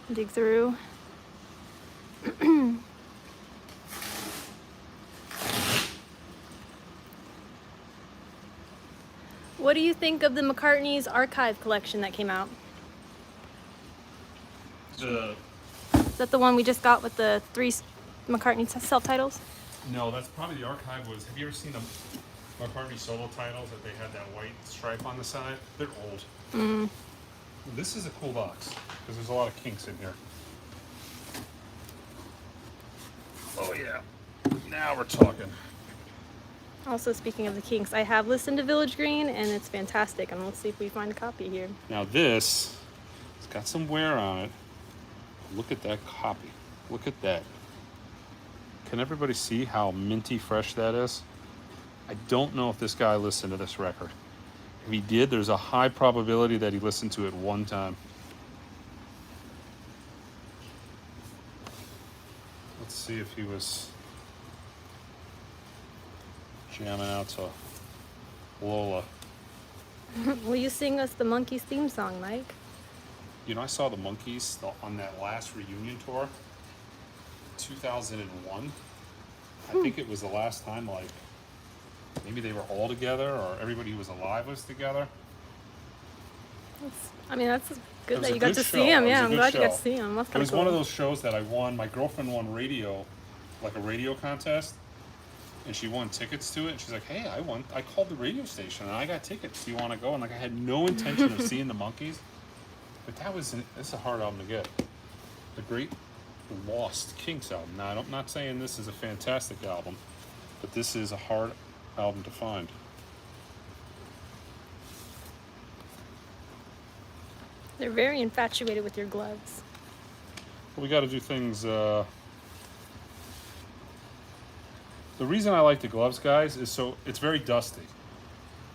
gotta... Dig through. What do you think of the McCartney's archive collection that came out? Is that the one we just got with the 3 McCartney self-titles? No, that's probably the archive was... Have you ever seen the McCartney solo titles that they had that white stripe on the side? They're old. Mm. This is a cool box because there's a lot of Kinks in here. Oh yeah, now we're talking. Also, speaking of the Kinks, I have listened to Village Green, and it's fantastic. And let's see if we find a copy here. Now this, it's got some wear on it. Look at that copy. Look at that. Can everybody see how minty fresh that is? I don't know if this guy listened to this record. If he did, there's a high probability that he listened to it one time. Let's see if he was jamming out to Lola. Will you sing us the Monkees theme song, Mike? You know, I saw the Monkees on that last reunion tour, 2001. I think it was the last time, like, maybe they were all together or everybody who was alive was together. That's good It was that a you got good to show. see him. It was Yeah, a I'm good glad you got show. to see him. That's It kind was of cool. one of those shows that I won. My girlfriend won radio, like a radio contest, and she won tickets to it. And she's like, "Hey, I called the radio station and I got tickets. Do you want to go?" And like, I had no intention of seeing the Monkees, but it's a hard album to get. The Great Lost Kinks album. Now, I'm not saying this is a fantastic album, but this is a hard album to find. They're very infatuated with your gloves. We got to do things. The reason I like the gloves, guys, is so it's very dusty.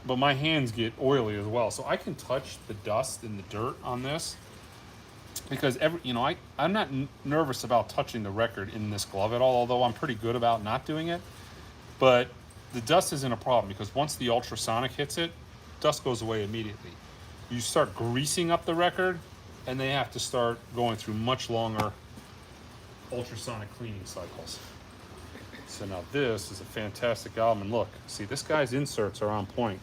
But my hands get oily as well. So I can touch the dust and the dirt on this. Because I'm not nervous about touching the record in this glove at all, although I'm pretty good about not doing it. But the dust isn't a problem because once the ultrasonic hits it, dust goes away immediately. You start greasing up the record, and they have to start going through much longer ultrasonic cleaning cycles. So now this is a fantastic album. And look, see, this guy's inserts are on point.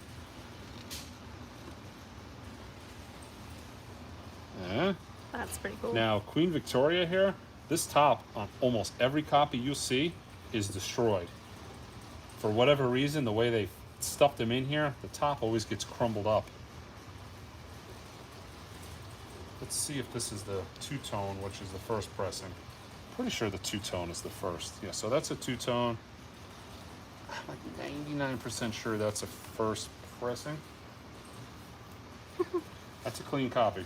Yeah. That's pretty cool. Now, Queen Victoria here, this top on almost every copy you see is destroyed. For whatever reason, the way they stuffed them in here, the top always gets crumbled up. Let's see if this is the two-tone, which is the first pressing. Pretty sure the two-tone is the first. Yeah, so that's a two-tone. I'm like 99% sure that's a first pressing. That's a clean copy.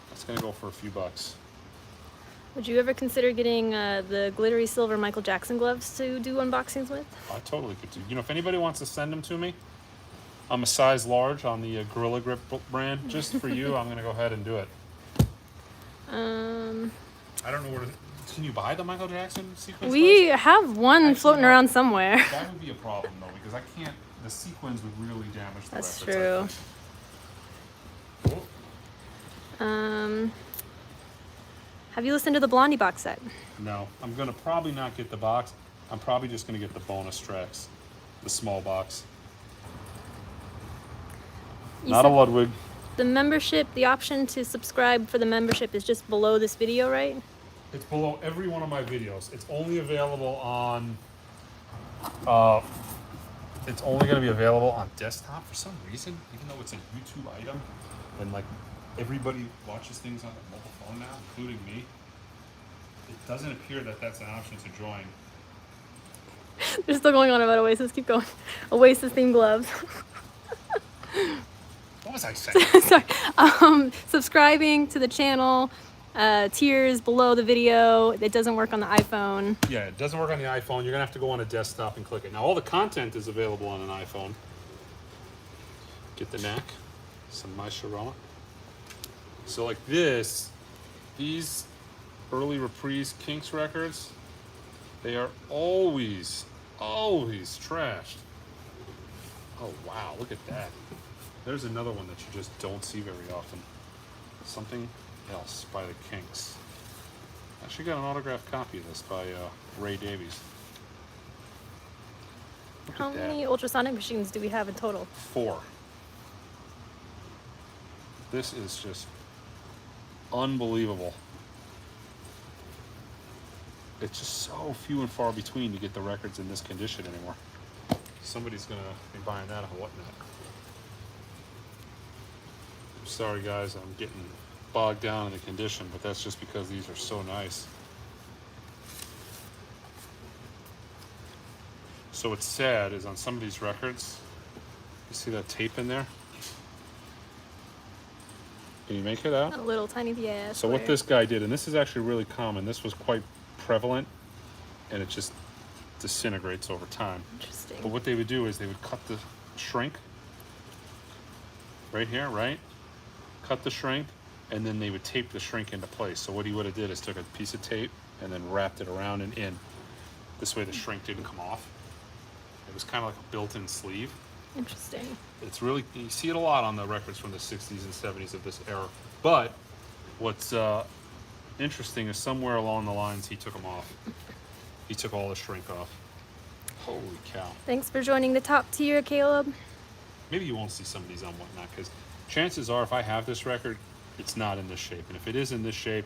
That's gonna go for a few bucks. Would you ever consider getting the glittery silver Michael Jackson gloves to do unboxings with? I totally could do. You know, if anybody wants to send them to me, I'm a size large on the Gorilla Grip brand. Just for you, I'm gonna go ahead and do it. I don't know where to. Can you buy the Michael Jackson sequins? We have one Actually, floating no. around somewhere. That would be a problem though, because I can't. The sequins would really damage the That's records, true. I think. Have you listened to the Blondie box set? No, I'm gonna probably not get the box. I'm probably just gonna get the bonus tracks, the small box. Not a Ludwig. The membership, the option to subscribe for the membership is just below this video, right? It's below every one of my videos. It's only available on. It's only going to be available on desktop for some reason, even though it's a YouTube item, and like everybody watches things on their mobile phone now, including me. It doesn't appear that that's an option to join. They're still going on about Oasis. Keep going. Oasis themed gloves. What was I saying? Sorry. Subscribing to the channel. Tiers below the video. It doesn't work on the iPhone. Yeah, it doesn't work on the iPhone. You're gonna have to go on a desktop and click it. Now all the content is available on an iPhone. Get the neck, some My Sharona. So like this, these early reprise Kinks records, they are always trashed. Oh wow, look at that. There's another one that you just don't see very often. Something Else by the Kinks. Actually got an autographed copy of this by Ray Davies. Look How at that. many ultrasonic machines do we have in total? 4. This is just unbelievable. It's just so few and far between to get the records in this condition anymore. Somebody's gonna be buying that or whatnot. I'm sorry guys, I'm getting bogged down in the condition, but that's just because these are so nice. So what's sad is on some of these records, you see that tape in there? Can you make it out? A little tiny, yeah. So what this guy did, and this is actually really common, this was quite prevalent, and it just disintegrates over time. Interesting. But what they would do is they would cut the shrink right here, right? Cut the shrink, and then they would tape the shrink into place. So what he would have did is took a piece of tape and then wrapped it around and in. This way the shrink didn't come off. It was kind of like a built-in sleeve. Interesting. It's really, you see it a lot on the records from the 60s and 70s of this era. But what's interesting is somewhere along the lines he took them off. He took all the shrink off. Holy cow. Thanks for joining the top tier, Caleb. Maybe you won't see some of these on whatnot, because chances are if I have this record, it's not in this shape. And if it is in this shape,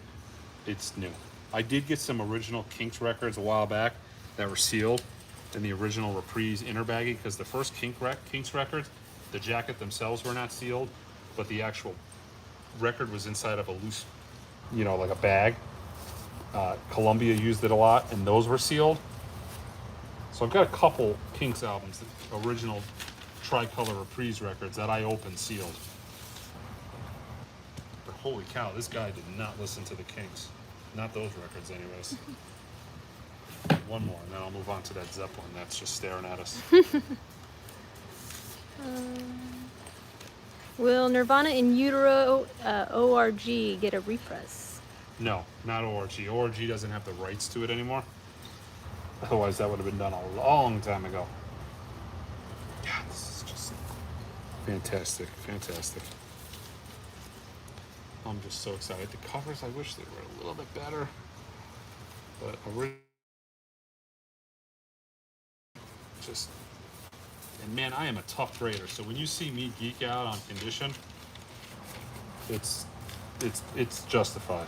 it's new. I did get some original Kinks records a while back that were sealed in the original reprise inner baggie, because the first Kinks records, the jacket themselves were not sealed, but the actual record was inside of a loose, you know, like a bag. Columbia used it a lot, and those were sealed. So I've got a couple Kinks albums, the original tricolor reprise records that I opened sealed. They're holy cow, this guy did not listen to the Kinks. Not those records, anyways. One more, and then I'll move on to that Zeppelin that's just staring at us. Will Nirvana in Utero ORG get a repress? No, not ORG. ORG doesn't have the rights to it anymore. Otherwise, that would have been done a long time ago. God, this is just fantastic, fantastic. I'm just so excited. The covers, I wish they were a little bit better. But just, and man, I am a tough grader. So when you see me geek out on condition, it's justified.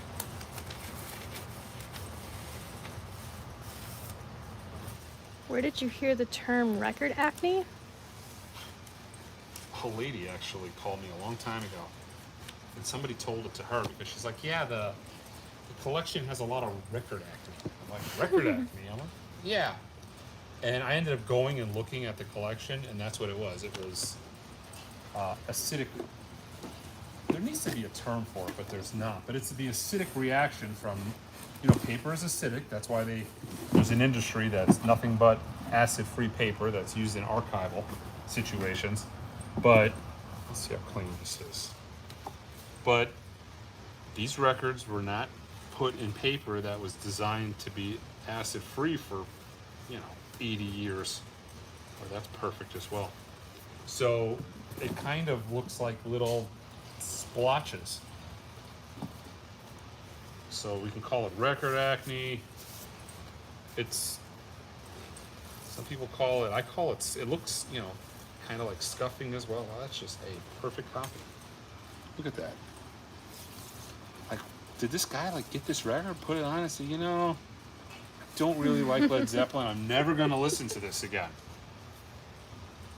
Where did you hear the term record acne? A lady actually called me a long time ago, and somebody told it to her because she's like, yeah, the collection has a lot of record acne. I'm like, record acne? I'm like, yeah. And I ended up going and looking at the collection, and that's what it was. It was acidic. There needs to be a term for it, but there's not. But it's the acidic reaction from, paper is acidic. That's why there's an industry that's nothing but acid-free paper that's used in archival situations. But let's see how clean this is. But these records were not put in paper that was designed to be acid-free for, 80 years. Oh, that's perfect as well. So it kind of looks like little splotches. So we can call it record acne. It's, some people call it, I call it, it looks, kind of like scuffing as well. Well, that's just a perfect copy. Look at that. Like, did this guy get this record, put it on and say, I don't really like Led Zeppelin. I'm never going to listen to this again.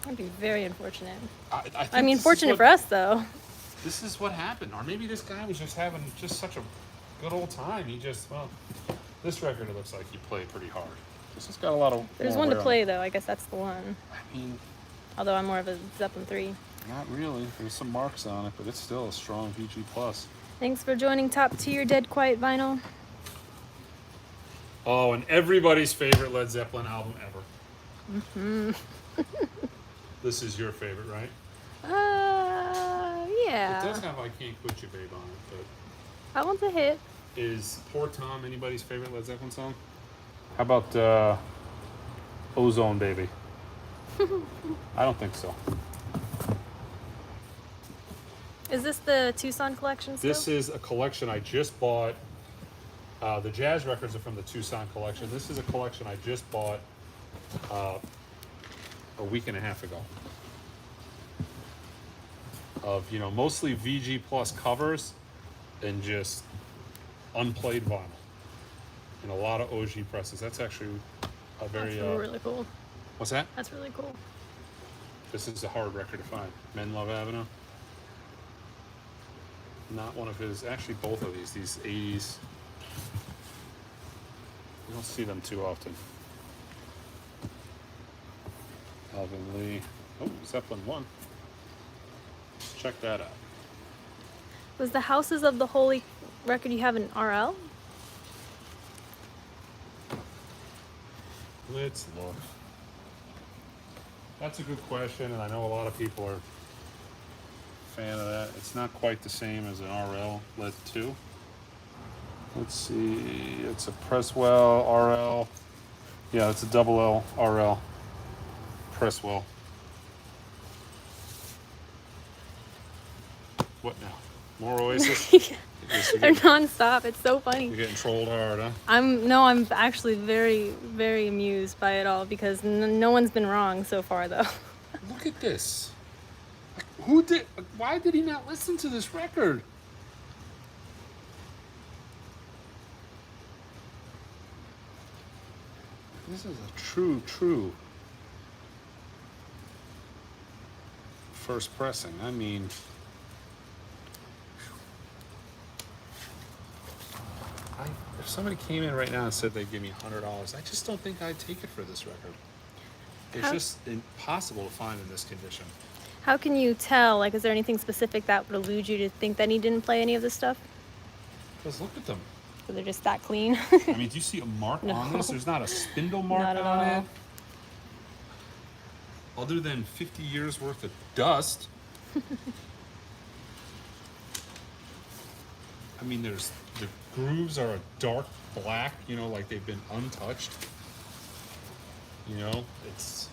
That'd be very unfortunate. I mean, fortunate for us, though. This is what happened. Or maybe this guy was just having just such a good old time. He just, this record, it looks like he played pretty hard. This has got a lot of... There's one to play, though. I guess that's the one. I mean... Although I'm more of a Zeppelin 3. Not really. There's some marks on it, but it's still a strong VG+. Thanks for joining Top Tier Dead Quiet Vinyl. Oh, and everybody's favorite Led Zeppelin album ever. Mm-hmm. This is your favorite, right? Yeah. It does have I Can't Quit You, Babe on it, but... That one's a hit. Is Poor Tom anybody's favorite Led Zeppelin song? How about Ozone Baby? I don't think so. Is this the Tucson collection still? This is a collection I just bought. The jazz records are from the Tucson collection. This is a collection I just bought a week and a half ago. Of, mostly VG Plus covers and just unplayed vinyl. And a lot of OG presses. That's actually a very... That's really cool. What's that? That's really cool. This is a hard record to find. Men Love Avenue. Not one of his... Actually, both of these 80s... You don't see them too often. Alvin Lee. Oh, Zeppelin 1. Let's check that out. Was the Houses of the Holy record you have in RL? Let's look. That's a good question, and I know a lot of people are a fan of that. It's not quite the same as an RL Led 2. Let's see, it's a Presswell RL. Yeah, it's a double L RL Presswell. What now? More Oasis? They're non-stop. It's so funny. You're getting trolled hard, huh? I'm actually very, very amused by it all because no one's been wrong so far, though. Look at this. Why did he not listen to this record? This is a true first pressing. I mean, if somebody came in right now and said they'd give me $100, I just don't think I'd take it for this record. It's just impossible to find in this condition. How can you tell? Like, is there anything specific that would elude you to think that he didn't play any of this stuff? Because look at them. So they're just that clean? I mean, do you see a mark on this? There's not a spindle mark Not at on all. it. Other than 50 years worth of dust. I mean, the grooves are a dark black, you know, like they've been untouched. You know, it's...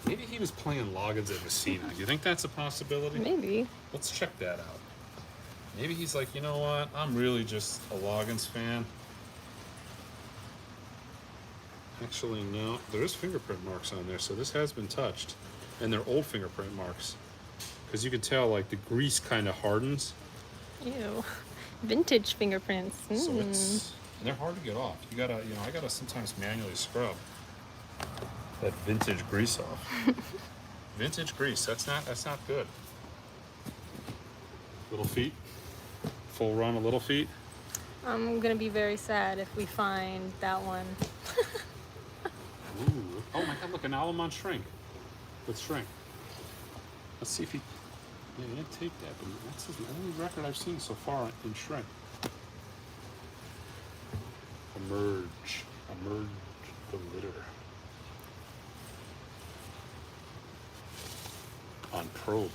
Maybe he was playing Loggins at Messina. Do you think that's a possibility? Maybe. Let's check that out. Maybe he's like, you know what? I'm really just a Loggins fan. Actually, no. There's fingerprint marks on there, so this has been touched. And they're old fingerprint marks. Because you can tell, like, the grease kind of hardens. Ew. Vintage fingerprints. So it's... And they're hard to get off. You gotta, you know, I gotta sometimes manually scrub that vintage grease off. Vintage grease, that's not good. Little feet. Full run of little feet. I'm gonna be very sad if we find that one. Ooh. Oh my god, look, an Alamon shrink. With shrink. Let's see if he... Yeah, he didn't take that, but that's his only record I've seen so far in shrink. Emerge the litter. On probe.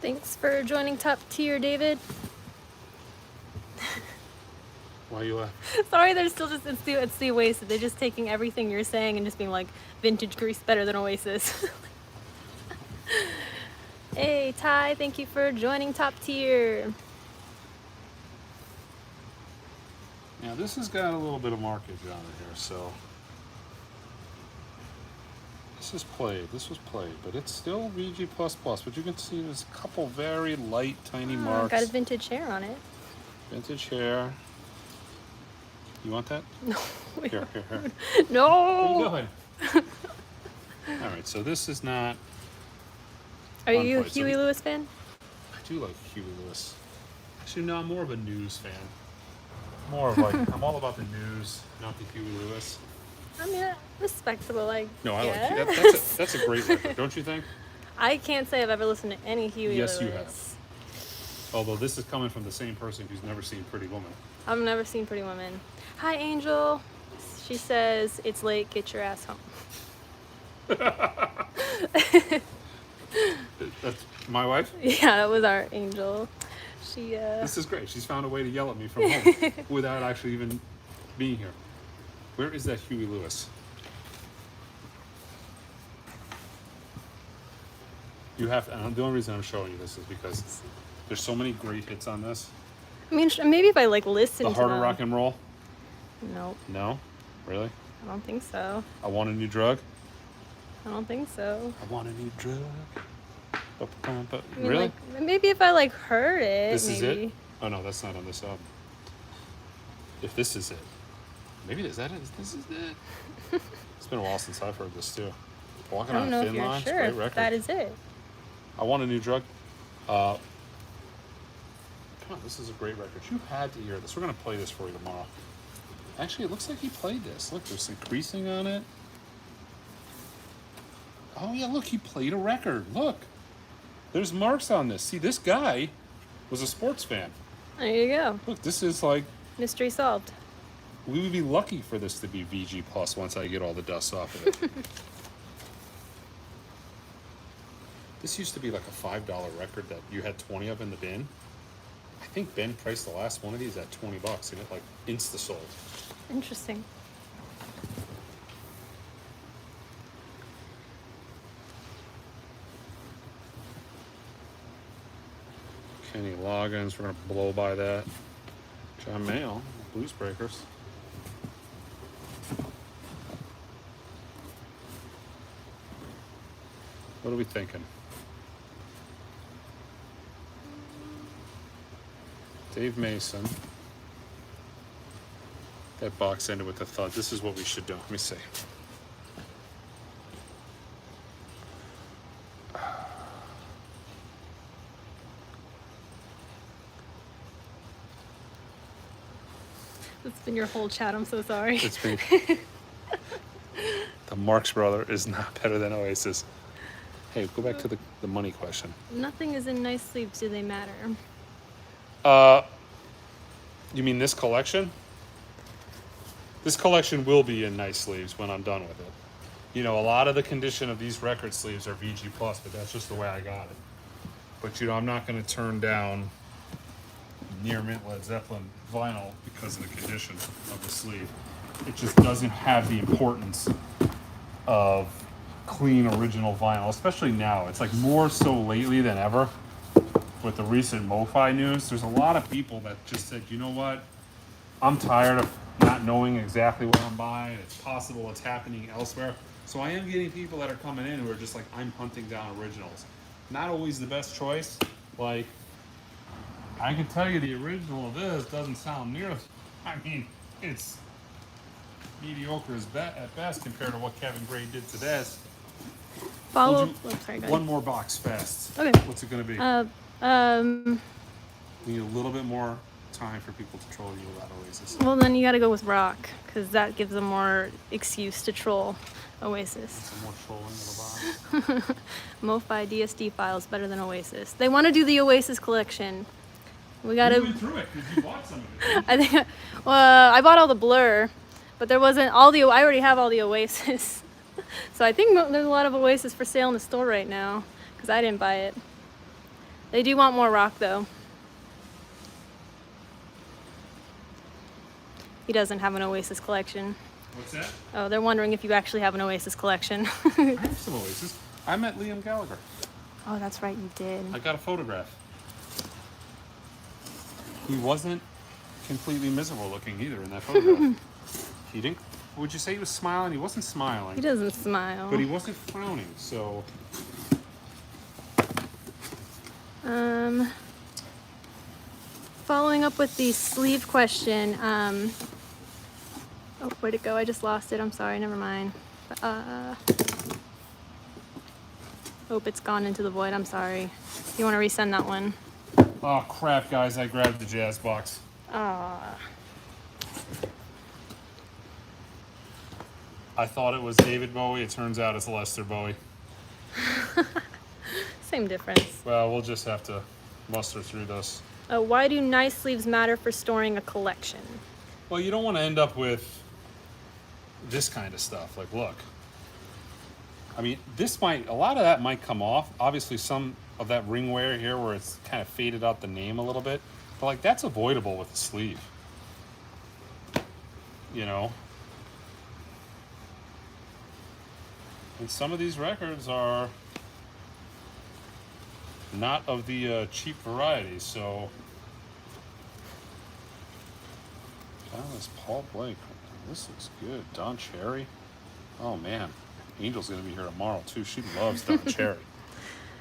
Thanks for joining Top Tier, David. Why are you laughing? Sorry, they're still just, it's the Oasis. They're just taking everything you're saying and just being like, vintage grease better than Oasis. Hey, Ty, thank you for joining Top Tier. Now this has got a little bit of markage on it here, so this was played, but it's still VG++, but you can see there's a couple very light, tiny marks. Got a vintage hair on it. Vintage hair. You want that? No. Here. No! Where you going? Alright, so this is not... Are you a unplayed, so Huey Lewis fan? I do like Huey Lewis. Actually, no, I'm more of a news fan. More of like, I'm all about the news, not the Huey Lewis. I mean, respectable, like. No, I yeah. like that. That's a great record, don't you think? I can't say I've ever listened to any Huey Yes, Lewis. you have. Although this is coming from the same person who's never seen Pretty Woman. I've never seen Pretty Woman. Hi, Angel. She says, it's late, get your ass home. That's my wife? Yeah, that was our Angel. She, This is great. She's found a way to yell at me from home without actually even being here. Where is that Huey Lewis? You have, and the only reason I'm showing you this is because there's so many great hits on this. I mean, maybe if I, like, listen The to Heart of them. Rock and Roll? Nope, No? Really? I don't think so. I Want a New Drug? I don't think so. I want a new drug. I mean, Really? like, maybe if I, like, heard it, This maybe. is it? Oh no, that's not on this album. If this is it. Maybe is that it? This is it. It's been a while since I've heard this too. Walking I don't on know a if Thin you're Line, it's a sure great if record. that is it. I Want a New Drug. Come on, this is a great record. You had to hear this. We're gonna play this for you tomorrow. Actually, it looks like he played this. Look, there's some creasing on it. Oh yeah, look, he played a record. Look, there's marks on this. See, this guy was a sports fan. There you go. Look, this is like, Mystery solved. we would be lucky for this to be VG Plus once I get all the dust off of it. This used to be like a $5 record that you had 20 of in the bin. I think Ben priced the last one of these at $20 and it like insta sold. Interesting. Kenny Loggins, we're gonna blow by that. John Mayall, Blues Breakers. What are we thinking? Dave Mason. That box ended with a thud. This is what we should do. Let me see. It's been your whole chat. I'm so sorry. It's me. The Marx Brother is not better than Oasis. Hey, go back to the money question. Nothing is in nice sleeves. Do they matter? You mean this collection? This collection will be in nice sleeves when I'm done with it. You know, a lot of the condition of these record sleeves are VG+, but that's just the way I got it. But, you know, I'm not going to turn down near mint Led Zeppelin vinyl because of the condition of the sleeve. It just doesn't have the importance of clean original vinyl, especially now. It's like more so lately than ever with the recent MoFi news. There's a lot of people that just said, you know what, I'm tired of not knowing exactly what I'm buying. It's possible it's happening elsewhere. So I am getting people that are coming in who are just like, I'm hunting down originals. Not always the best choice. Like, I can tell you the original of this doesn't sound near, I mean, it's mediocre at best compared to what Kevin Gray did to this. Follow. We'll do Sorry, go one ahead. more box fast. Okay. What's it going to be? We need a little bit more time for people to troll you about Oasis. Well, then you got to go with rock because that gives them more excuse to troll Oasis. Some more trolling in the box. MoFi DSD files better than Oasis. They want to do the Oasis collection. We got You to. went through it because you bought some of it. I think. Well, I bought all the Blur, but there wasn't all the. I already have all the Oasis, so I think there's a lot of Oasis for sale in the store right now because I didn't buy it. They do want more rock though. He doesn't have an Oasis collection. What's that? Oh, they're wondering if you actually have an Oasis collection. I have some Oasis. I met Liam Gallagher. Oh, that's right, you did. I got a photograph. He wasn't completely miserable looking either in that photograph. He didn't. Would you say he was smiling? He wasn't smiling. He doesn't smile. But he wasn't frowning. So Following up with the sleeve question. Oh, where'd it go? I just lost it. I'm sorry. Never mind. Oh, it's gone into the void. I'm sorry. You want to resend that one? oh crap, guys! I grabbed the jazz box. Ah. I thought it was David Bowie. It turns out it's Lester Bowie. Same difference. Well, we'll just have to muster through this. Why do nice sleeves matter for storing a collection? Well, you don't want to end up with this kind of stuff. Like, look. I mean, a lot of that might come off. Obviously, some of that ring wear here where it's kind of faded out the name a little bit. But, like, that's avoidable with a sleeve. You know? And some of these records are not of the cheap variety, so. This Paul Blake. This looks good. Don Cherry. Oh man, Angel's gonna be here tomorrow too. She loves Don Cherry.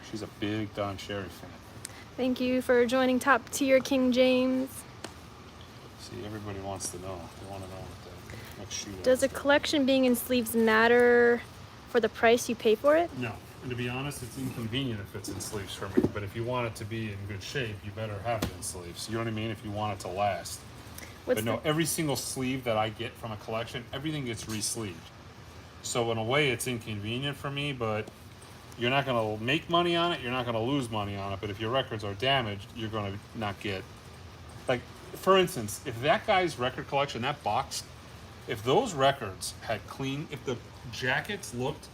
She's a big Don Cherry fan. Thank you for joining Top Tier King James. See, everybody wants to know. They want to know what the next shoe is. Does a collection being in sleeves matter for the price you pay for it? No. And to be honest, it's inconvenient if it's in sleeves for me. But if you want it to be in good shape, you better have it in sleeves. You know what I mean? If you want it to last. But no, every single sleeve that I get from a collection, everything gets re-sleeved. So in a way, it's inconvenient for me, but you're not going to make money on it. You're not going to lose money on it. But if your records are damaged, you're going to not get... Like, for instance, if that guy's record collection, that box, if those records had clean... If the jackets looked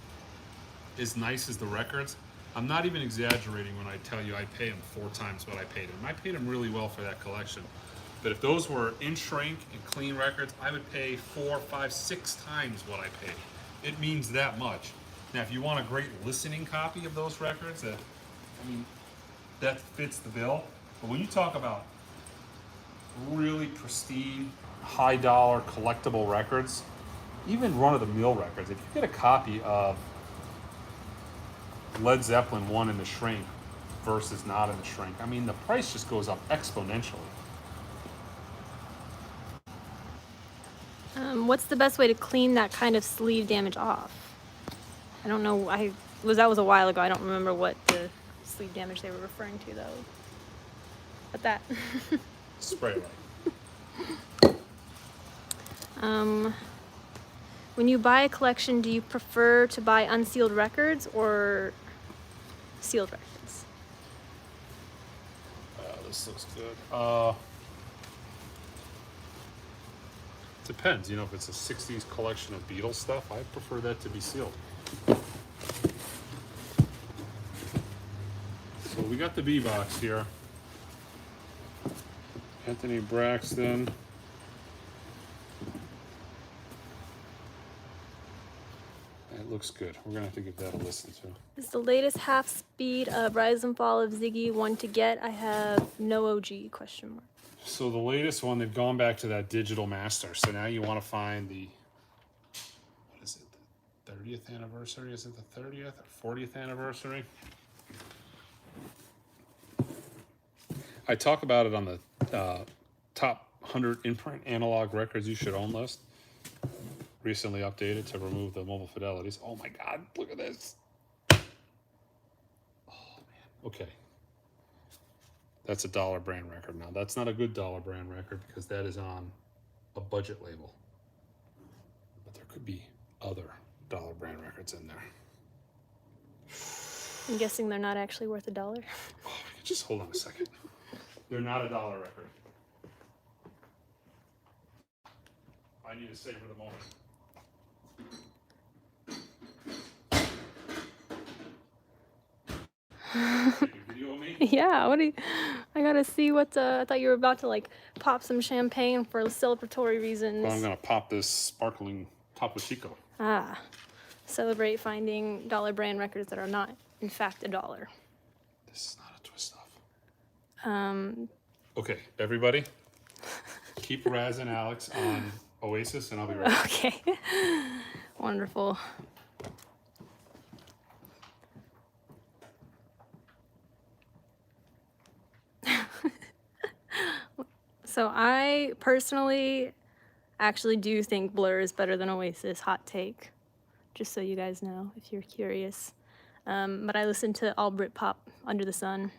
as nice as the records, I'm not even exaggerating when I tell you I paid him 4 times what I paid him. I paid him really well for that collection. But if those were in shrink and clean records, I would pay 4, 5, 6 times what I paid. It means that much. Now, if you want a great listening copy of those records, that fits the bill. But when you talk about really pristine, high-dollar collectible records, even run-of-the-mill records, if you get a copy of Led Zeppelin 1 in the shrink versus not in the shrink, I mean, the price just goes up exponentially. What's the best way to clean that kind of sleeve damage off? I don't know. That was a while ago. I don't remember what the sleeve damage they were referring to though. But that. Spray light. When you buy a collection, do you prefer to buy unsealed records or sealed records? This looks good. Depends. You know, if it's a 60s collection of Beatles stuff, I prefer that to be sealed. So we got the B box here. Anthony Braxton. It looks good. We're gonna have to give that a listen to. Is the latest half speed of Rise and Fall of Ziggy one to get? I have no OG question mark. So the latest one, they've gone back to that digital master. So now you want to find the, what is it, the 30th anniversary? Is it the 30th or 40th anniversary? I talk about it on the top 100 in-print analog records you should own list. Recently updated to remove the mobile fidelities. Oh my God, look at this. Oh man, okay. That's a dollar brand record now. That's not a good dollar brand record because that is on a budget label. But there could be other dollar brand records in there. I'm guessing they're not actually worth $1. Oh, just hold on a second. They're not a dollar record. I need to savor the moment. Take a video of me? Yeah, what do you, I gotta see what, I thought you were about to like pop some champagne for celebratory reasons. Well, I'm gonna pop this sparkling Topo Chico. Ah, celebrate finding dollar brand records that are not, in fact, $1. This is not a twist off. Okay, everybody, keep Raz and Alex on Oasis, and I'll be right back. Okay. Wonderful. So I personally actually do think Blur is better than Oasis. Hot take, just so you guys know if you're curious. But I listen to all Britpop under the sun.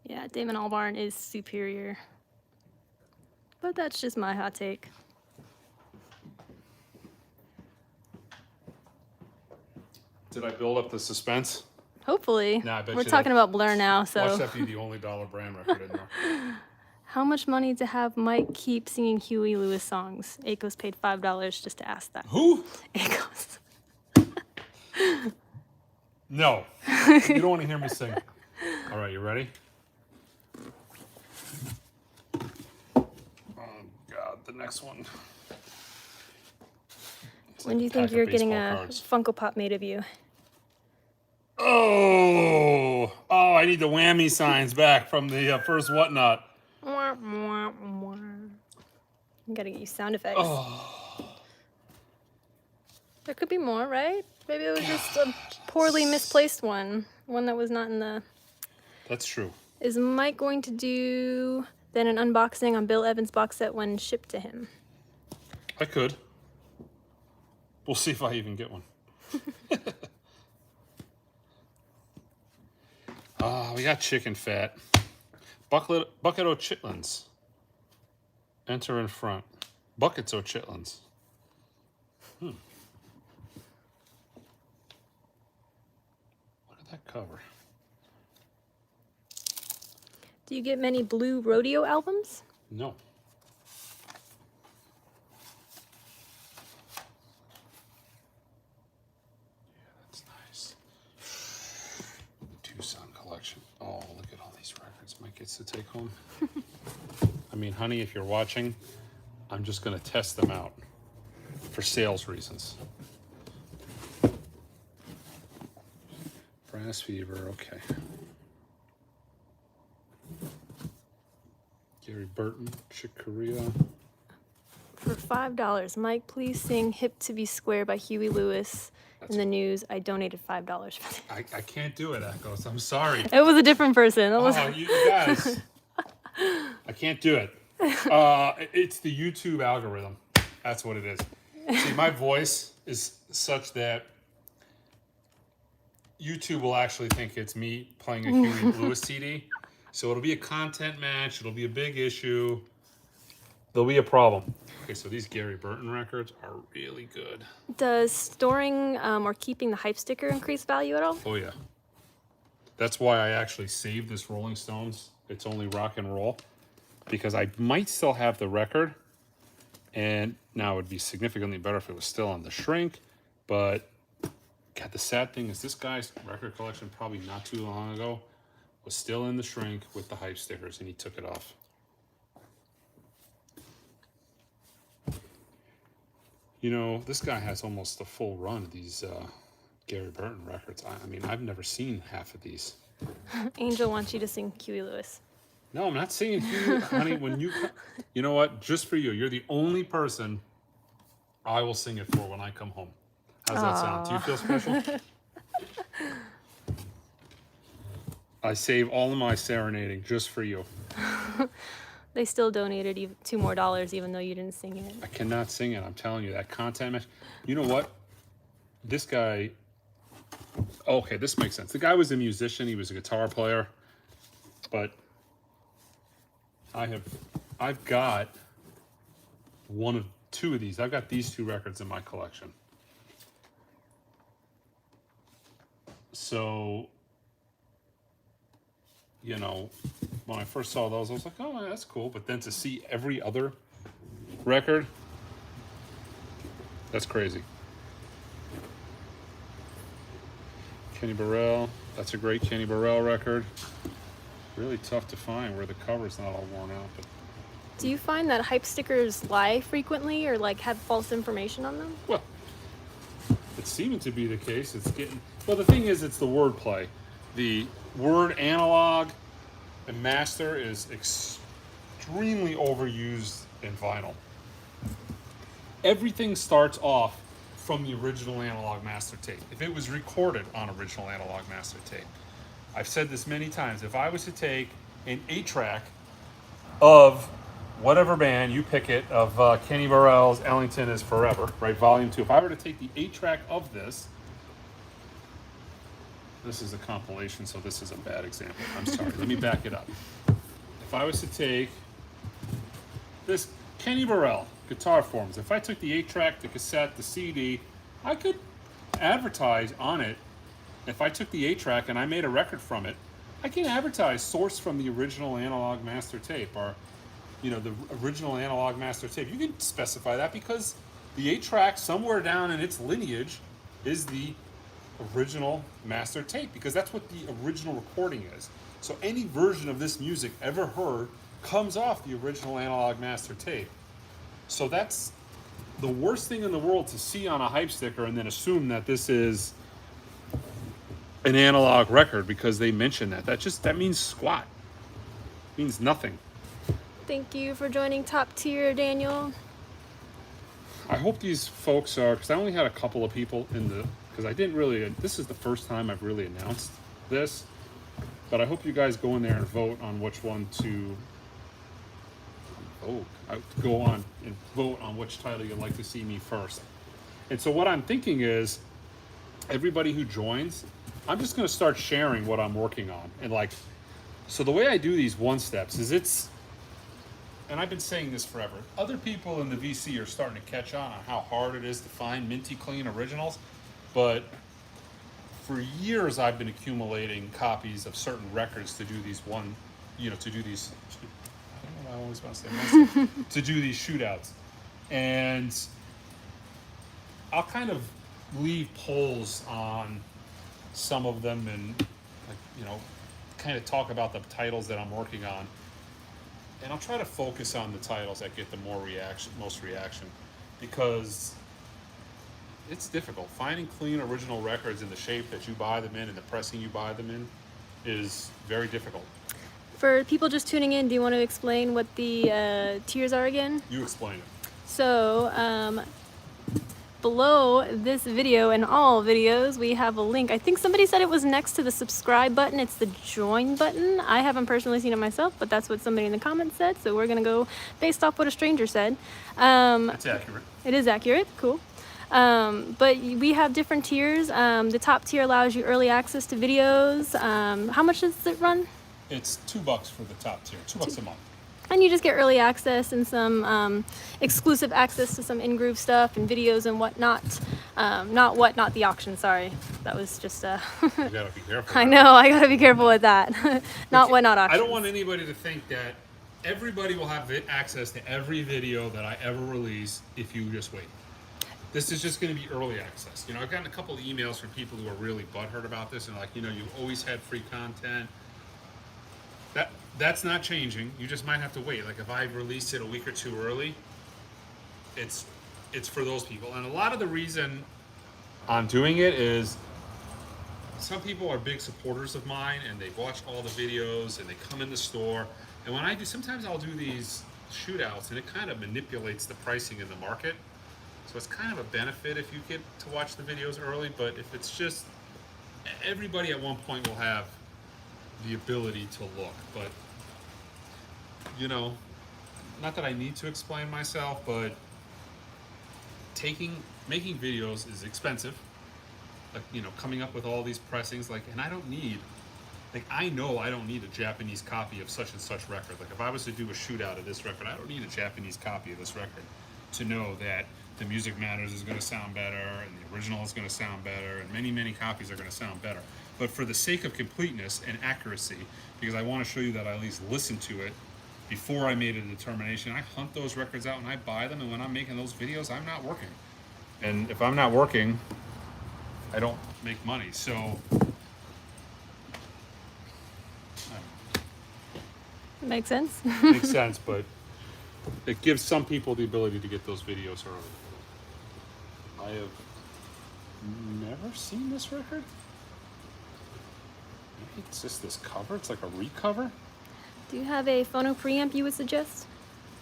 Yeah, Damon Albarn is superior. But that's just my hot take. Did I build up the suspense? Hopefully. Nah, I bet We're you talking that- about Blur now, so. Watch that be the only dollar brand record in there. How much money to have Mike keep singing Huey Lewis songs? Akos paid $5 just to ask that. Who? Akos. No. You don't want to hear me sing. All right, you ready? Oh, God, the next one. It's When like do you a think pack of you're getting baseball a cards. Funko Pop made of you? Oh, I need the whammy signs back from the first Whatnot. I gotta get you sound effects. Oh, There could be more, right? Maybe it was just a poorly misplaced one. One that was not in the... that's true. Is Mike going to do then an unboxing on Bill Evans' box set when shipped to him? I could. We'll see if I even get one. We got chicken fat. Bucket o' chitlins. Enter in front. Buckets o' chitlins. What did that cover? Do you get many Blue Rodeo albums? No. Yeah, that's nice. Tucson collection. Oh, look at all these records Mike gets to take home. I mean, honey, if you're watching, I'm just going to test them out for sales reasons. Brass Fever, okay. Gary Burton, Chick Corea. For $5, Mike, please sing Hip to Be Square by Huey Lewis. In the news, I donated $5 for this. I can't do it, Echoes. I'm sorry. It was a different person. That was... Oh, you guys. I can't do it. It's the YouTube algorithm. That's what it is. See, my voice is such that YouTube will actually think it's me playing a Huey Lewis CD. So it'll be a content match. It'll be a big issue. There'll be a problem. Okay, so these Gary Burton records are really good. Does storing or keeping the hype sticker increase value at all? Oh, yeah. That's why I actually saved this Rolling Stones. It's only rock and roll. Because I might still have the record. And now it would be significantly better if it was still on the shrink. But, God, the sad thing is this guy's record collection, probably not too long ago, was still in the shrink with the hype stickers, and he took it off. You know, this guy has almost a full run of these Gary Burton records. I mean, I've never seen half of these. Angel wants you to sing Huey Lewis. No, I'm not singing Huey, honey. When you know what? Just for you, you're the only person I will sing it for when I come home. How's that sound? Do you feel special? I save all of my serenading just for you. They still donated $2 more even though you didn't sing it. I cannot sing it. I'm telling you, that content match. You know what? This guy. Okay, this makes sense. The guy was a musician. He was a guitar player. But I've got two of these. I've got these two records in my collection. So, you know, when I first saw those, I was like, oh, that's cool. But then to see every other record, that's crazy. Kenny Burrell, that's a great Kenny Burrell record. Really tough to find where the cover's not all worn out. But do you find that hype stickers lie frequently or like have false information on them? well, it's seeming to be the case. It's getting, well, the thing is, it's the wordplay. The word analog and master is extremely overused in vinyl. Everything starts off from the original analog master tape. If it was recorded on original analog master tape. I've said this many times. If I was to take an 8-track of whatever band, you pick it, of Kenny Burrell's Ellington is Forever, right, volume 2. If I were to take the 8-track of this is a compilation, so this is a bad example. I'm sorry. Let me back it up. If I was to take this Kenny Burrell guitar forms, if I took the 8-track, the cassette, the CD, I could advertise on it. If I took the 8-track and I made a record from it, I can advertise source from the original analog master tape, or, you know, the original analog master tape. You can specify that because the 8-track somewhere down in its lineage is the original master tape, because that's what the original recording is. So any version of this music ever heard comes off the original analog master tape. So that's the worst thing in the world to see on a hype sticker and then assume that this is an analog record because they mention that. That means squat. It means nothing. Thank you for joining Top Tier, Daniel. I hope these folks are, because I only had a couple of people because I didn't really, this is the first time I've really announced this, but I hope you guys go in there and vote on which one to go on and vote on which title you'd like to see me first. And so what I'm thinking is, everybody who joins, I'm just going to start sharing what I'm working on. And like, so the way I do these one steps is and I've been saying this forever, other people in the VC are starting to catch on how hard it is to find minty clean originals. But for years I've been accumulating copies of certain records to do these I don't know why I always want to say to do these shootouts. And I'll kind of leave polls on some of them and, like, you know, kind of talk about the titles that I'm working on. And I'll try to focus on the titles that get the most reaction, because it's difficult. Finding clean original records in the shape that you buy them in and the pressing you buy them in is very difficult. For people just tuning in, do you want to explain what the tiers are again? You explain it. So, below this video and all videos, we have a link. I think somebody said it was next to the subscribe button. It's the join button. I haven't personally seen it myself, but that's what somebody in the comments said. So we're going to go based off what a stranger said. It's accurate. It is accurate. Cool. But we have different tiers. The top tier allows you early access to videos. How much does it run? It's $2 for the top tier, $2 a month. And you just get early access and some exclusive access to some in-groove stuff and videos and whatnot. Not the auction, sorry. That was just You gotta be careful. I know, I gotta be careful with that. Not whatnot auction. I don't want anybody to think that everybody will have access to every video that I ever release if you just wait. This is just going to be early access. You know, I've gotten a couple of emails from people who are really butthurt about this and like, you know, you always had free content. That's not changing. You just might have to wait. Like if I release it a week or two early, it's for those people. And a lot of the reason I'm doing it is some people are big supporters of mine and they've watched all the videos and they come in the store. And when I do, sometimes I'll do these shootouts and it kind of manipulates the pricing in the market. So it's kind of a benefit if you get to watch the videos early, but if it's just, everybody at one point will have the ability to look. But, you know, not that I need to explain myself, but making videos is expensive. Like, you know, coming up with all these pressings, like, and I don't need, like, I know I don't need a Japanese copy of such and such record. Like, if I was to do a shootout of this record, I don't need a Japanese copy of this record to know that the Music Matters is going to sound better and the original is going to sound better and many, many copies are going to sound better. But for the sake of completeness and accuracy, because I want to show you that I at least listened to it before I made a determination, I hunt those records out and I buy them, and when I'm making those videos, I'm not working. And if I'm not working, I don't make money. So Makes sense. makes sense, but it gives some people the ability to get those videos early. I have never seen this record. Maybe it's just this cover. It's like a recover. Do you have a phono preamp you would suggest?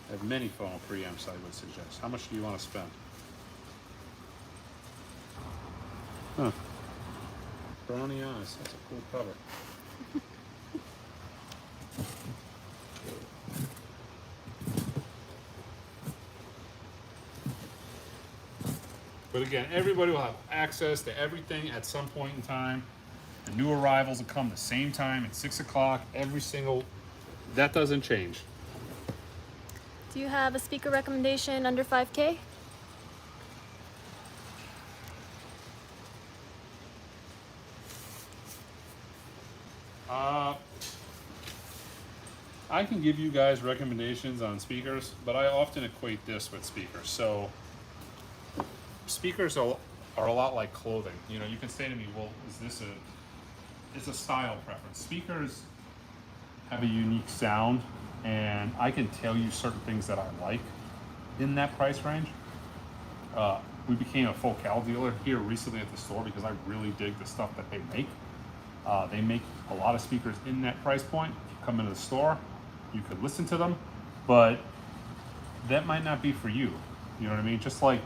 I have many phono preamps I would suggest. How much do you want to spend? Huh. Brownie eyes. That's a cool cover. But again, everybody will have access to everything at some point in time. The new arrivals will come the same time at 6 o'clock every single. That doesn't change. Do you have a speaker recommendation under 5K? I can give you guys recommendations on speakers, but I often equate this with speakers. So speakers are a lot like clothing. You know, you can say to me, well, is this it's a style preference. Speakers have a unique sound, and I can tell you certain things that I like in that price range. We became a Focal dealer here recently at the store because I really dig the stuff that they make. They make a lot of speakers in that price point. If you come into the store, you could listen to them, but that might not be for you. You know what I mean? Just like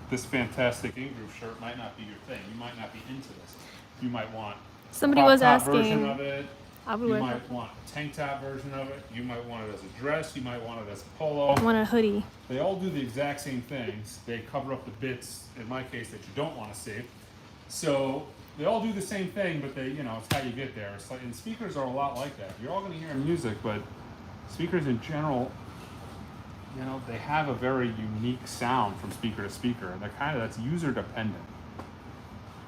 this fantastic in-groove shirt might not be your thing. You might not be into this. You might want Somebody was version asking. of it. I would You wear might want a tank top version of it. You might want it as a dress. You might want it as a polo. I want a hoodie. They all do the exact same things. They cover up the bits, in my case, that you don't want to see. So they all do the same thing, but they, you know, it's how you get there. It's like, and speakers are a lot like that. You're all going to hear music, but speakers in general, you know, they have a very unique sound from speaker to speaker, and that's user dependent.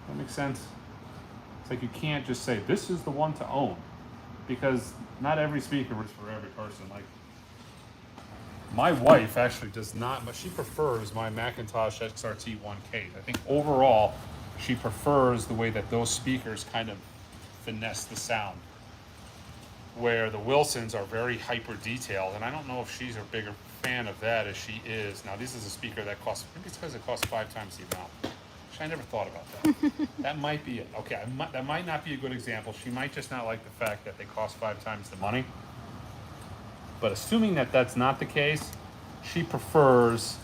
That makes sense? It's like you can't just say, this is the one to own, because not every speaker is for every person. Like, my wife actually does not, but she prefers my Macintosh XRT 1K. I think overall, she prefers the way that those speakers kind of finesse the sound, where the Wilsons are very hyper detailed, and I don't know if she's a bigger fan of that as she is. Now, this is a speaker that costs, maybe it's because it costs 5 times the amount. I never thought about that. That might be it. Okay, that might not be a good example. She might just not like the fact that they cost 5 times the money. But assuming that that's not the case, she prefers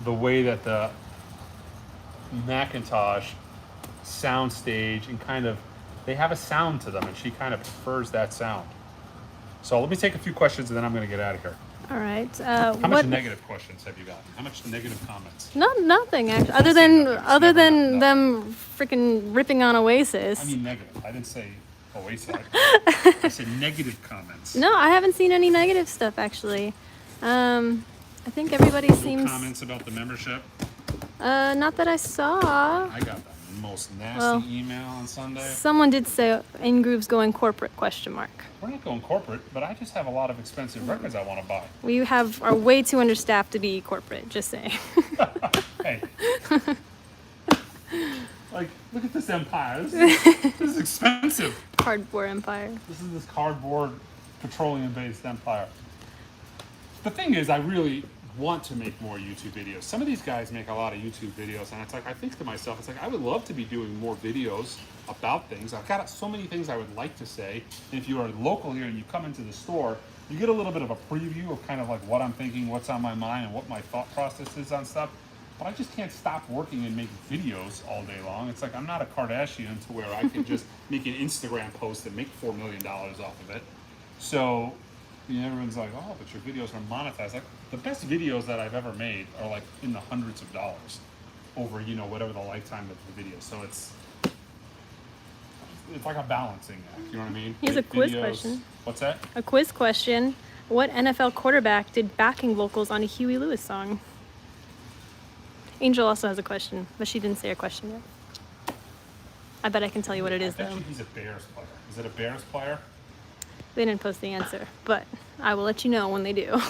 the way that the Macintosh soundstage and kind of, they have a sound to them, and she kind of prefers that sound. So let me take a few questions and then I'm going to get out of here. All right. How much What? negative questions have you gotten? How much negative comments? Nothing actually. Don't say nothing. It's Other never than nothing. them freaking ripping on Oasis. I mean negative. I didn't say Oasis. I said negative comments. No, I haven't seen any negative stuff actually. I think everybody No seems. comments about the membership. Not that I saw. I got the most nasty Well, email on Sunday. Someone did say In Groove's going corporate ? We're not going corporate, but I just have a lot of expensive records I want to buy. We are way too understaffed to be corporate. Just saying. Hey. Like, look at this empire. This is expensive. Cardboard empire. This is this cardboard petroleum-based empire. The thing is, I really want to make more YouTube videos. Some of these guys make a lot of YouTube videos, and it's like, I think to myself, it's like, I would love to be doing more videos about things. I've got so many things I would like to say. And if you are local here and you come into the store, you get a little bit of a preview of kind of like what I'm thinking, what's on my mind, and what my thought process is on stuff. But I just can't stop working and making videos all day long. It's like I'm not a Kardashian to where I can just make an Instagram post and make $4 million off of it. So, you know, everyone's like, oh, but your videos are monetized. Like, the best videos that I've ever made are like in the hundreds of dollars over, you know, whatever the lifetime of the video. So it's like a balancing act. You know what I mean? Here's a Make quiz videos. question. What's that? A quiz question. What NFL quarterback did backing vocals on a Huey Lewis song? Angel also has a question, but she didn't say her question yet. I bet I can tell you what it is, I bet though. you he's a Bears player. Is it a Bears player? They didn't post the answer, but I will let you know when they do.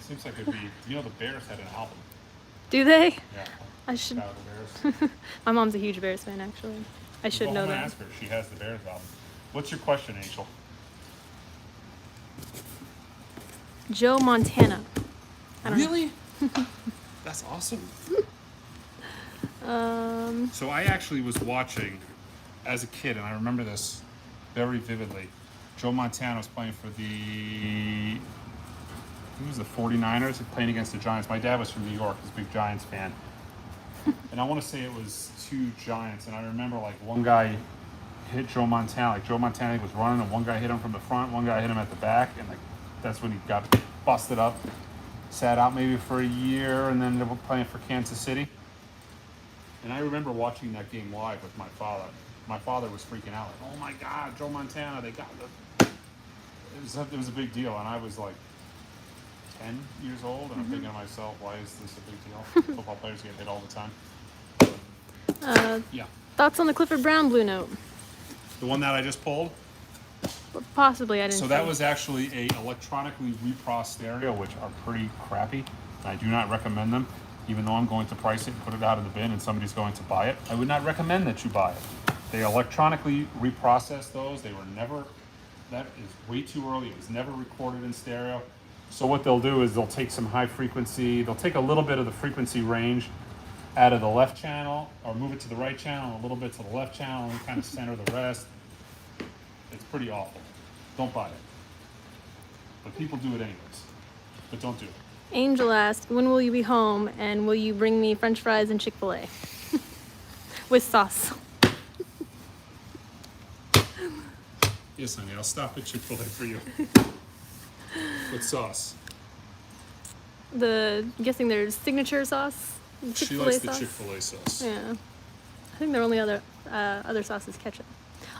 Seems like it'd be. You know, the Bears had an album. Do they? Yeah. I should. Shout out the Bears. My mom's a huge Bears fan, actually. I should Well, know I'm gonna that. ask her. She has the Bears album. What's your question, Angel? Joe Montana. I don't Really? That's awesome. So I actually was watching as a kid, and I remember this very vividly. Joe Montana was playing for he was the 49ers, playing against the Giants. My dad was from New York, he's a big Giants fan. And I want to say it was two Giants, and I remember like one guy hit Joe Montana, like Joe Montana was running, and one guy hit him from the front, one guy hit him at the back, and like that's when he got busted up. Sat out maybe for a year, and then they were playing for Kansas City. And I remember watching that game live with my father. My father was freaking out, like, "Oh my God, Joe Montana! They got the." It was a big deal, and I was like 10 years old, and I'm thinking to myself, "Why is this a big deal? Football players get hit all the time." Yeah, Thoughts on the Clifford Brown Blue Note? the one that I just pulled. Possibly, I didn't. So that see. was actually a electronically reprocessed stereo, which are pretty crappy. I do not recommend them, even though I'm going to price it and put it out in the bin and somebody's going to buy it. I would not recommend that you buy it. They electronically reprocessed those. They were never, that is way too early. It was never recorded in stereo. So what they'll do is they'll take some high frequency, they'll take a little bit of the frequency range out of the left channel or move it to the right channel, and a little bit to the left channel, and kind of center the rest. It's pretty awful. Don't buy it. But people do it anyways. But don't do it. Angel asked, when will you be home, and will you bring me French fries and Chick-fil-A? With sauce. Yes, honey, I'll stop at Chick-fil-A for you. With sauce. I'm guessing there's signature sauce. She Chick-fil-A likes the sauce. Chick-fil-A sauce. Yeah. I think their only other sauce is ketchup.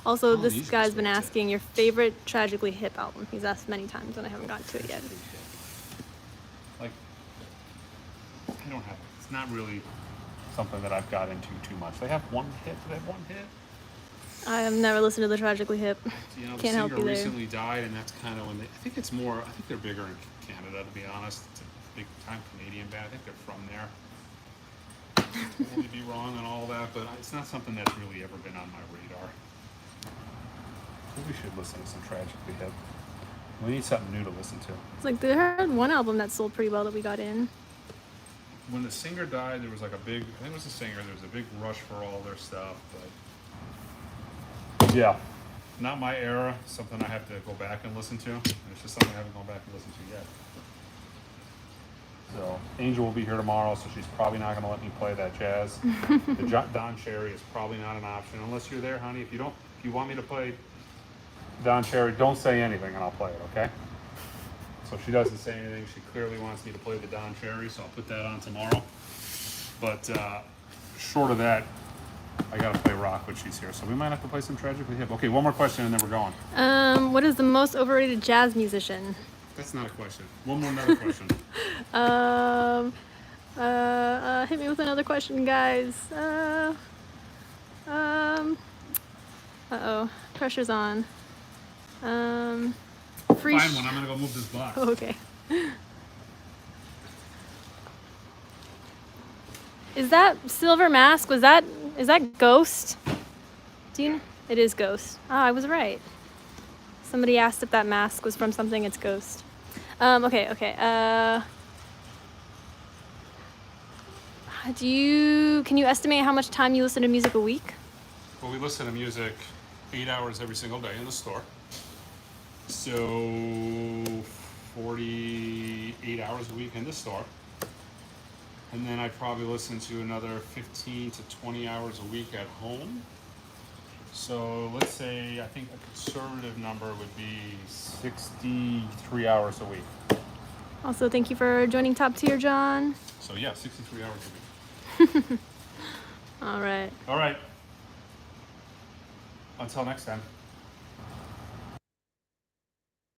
Also, these this are guy's just been like that. asking your favorite Tragically Hip album. He's asked many times and I haven't gotten to it yet. Like, I don't have it. It's not really something that I've got into too much. They have one hit. Do they have one hit? I have never listened to the Tragically Hip. You know, the Can't help singer you there. recently died, and that's kind of when I think it's more. I think they're bigger in Canada, to be honest. It's a big time Canadian band. I think they're from there. I may be wrong on all that, but it's not something that's really ever been on my radar. Maybe we should listen to some Tragically Hip. We need something new to listen to. It's like they had one album that sold pretty well that we got in. When the singer died, there was like a big. I think it was the singer. There was a big rush for all their stuff, but yeah, not my era. Something I have to go back and listen to. And it's just something I haven't gone back and listened to yet. So Angel will be here tomorrow, so she's probably not going to let me play that jazz. The Don Cherry is probably not an option unless you're there, honey. If you want me to play Don Cherry, don't say anything and I'll play it, okay? So she doesn't say anything. She clearly wants me to play the Don Cherry, so I'll put that on tomorrow. But short of that, I gotta play rock when she's here. So we might have to play some Tragically Hip. Okay, one more question and then we're going. What is the most overrated jazz musician? That's not a question. Another question. Hit me with another question, guys. Uh-oh, pressure's on. Free. Find one. I'm gonna go move this box. Okay. Is that Silver Mask? Is that Ghost? Do you know? It is Ghost. Ah, I was right. Somebody asked if that mask was from something. It's Ghost. Okay. Can you estimate how much time you listen to music a week? Well, we listen to music 8 hours every single day in the store. So 48 hours a week in the store. And then I probably listen to another 15 to 20 hours a week at home. So let's say, I think a conservative number would be 63 hours a week. Also, thank you for joining Top Tier, John. So yeah, 63 hours a week. All right. All right. Until next time.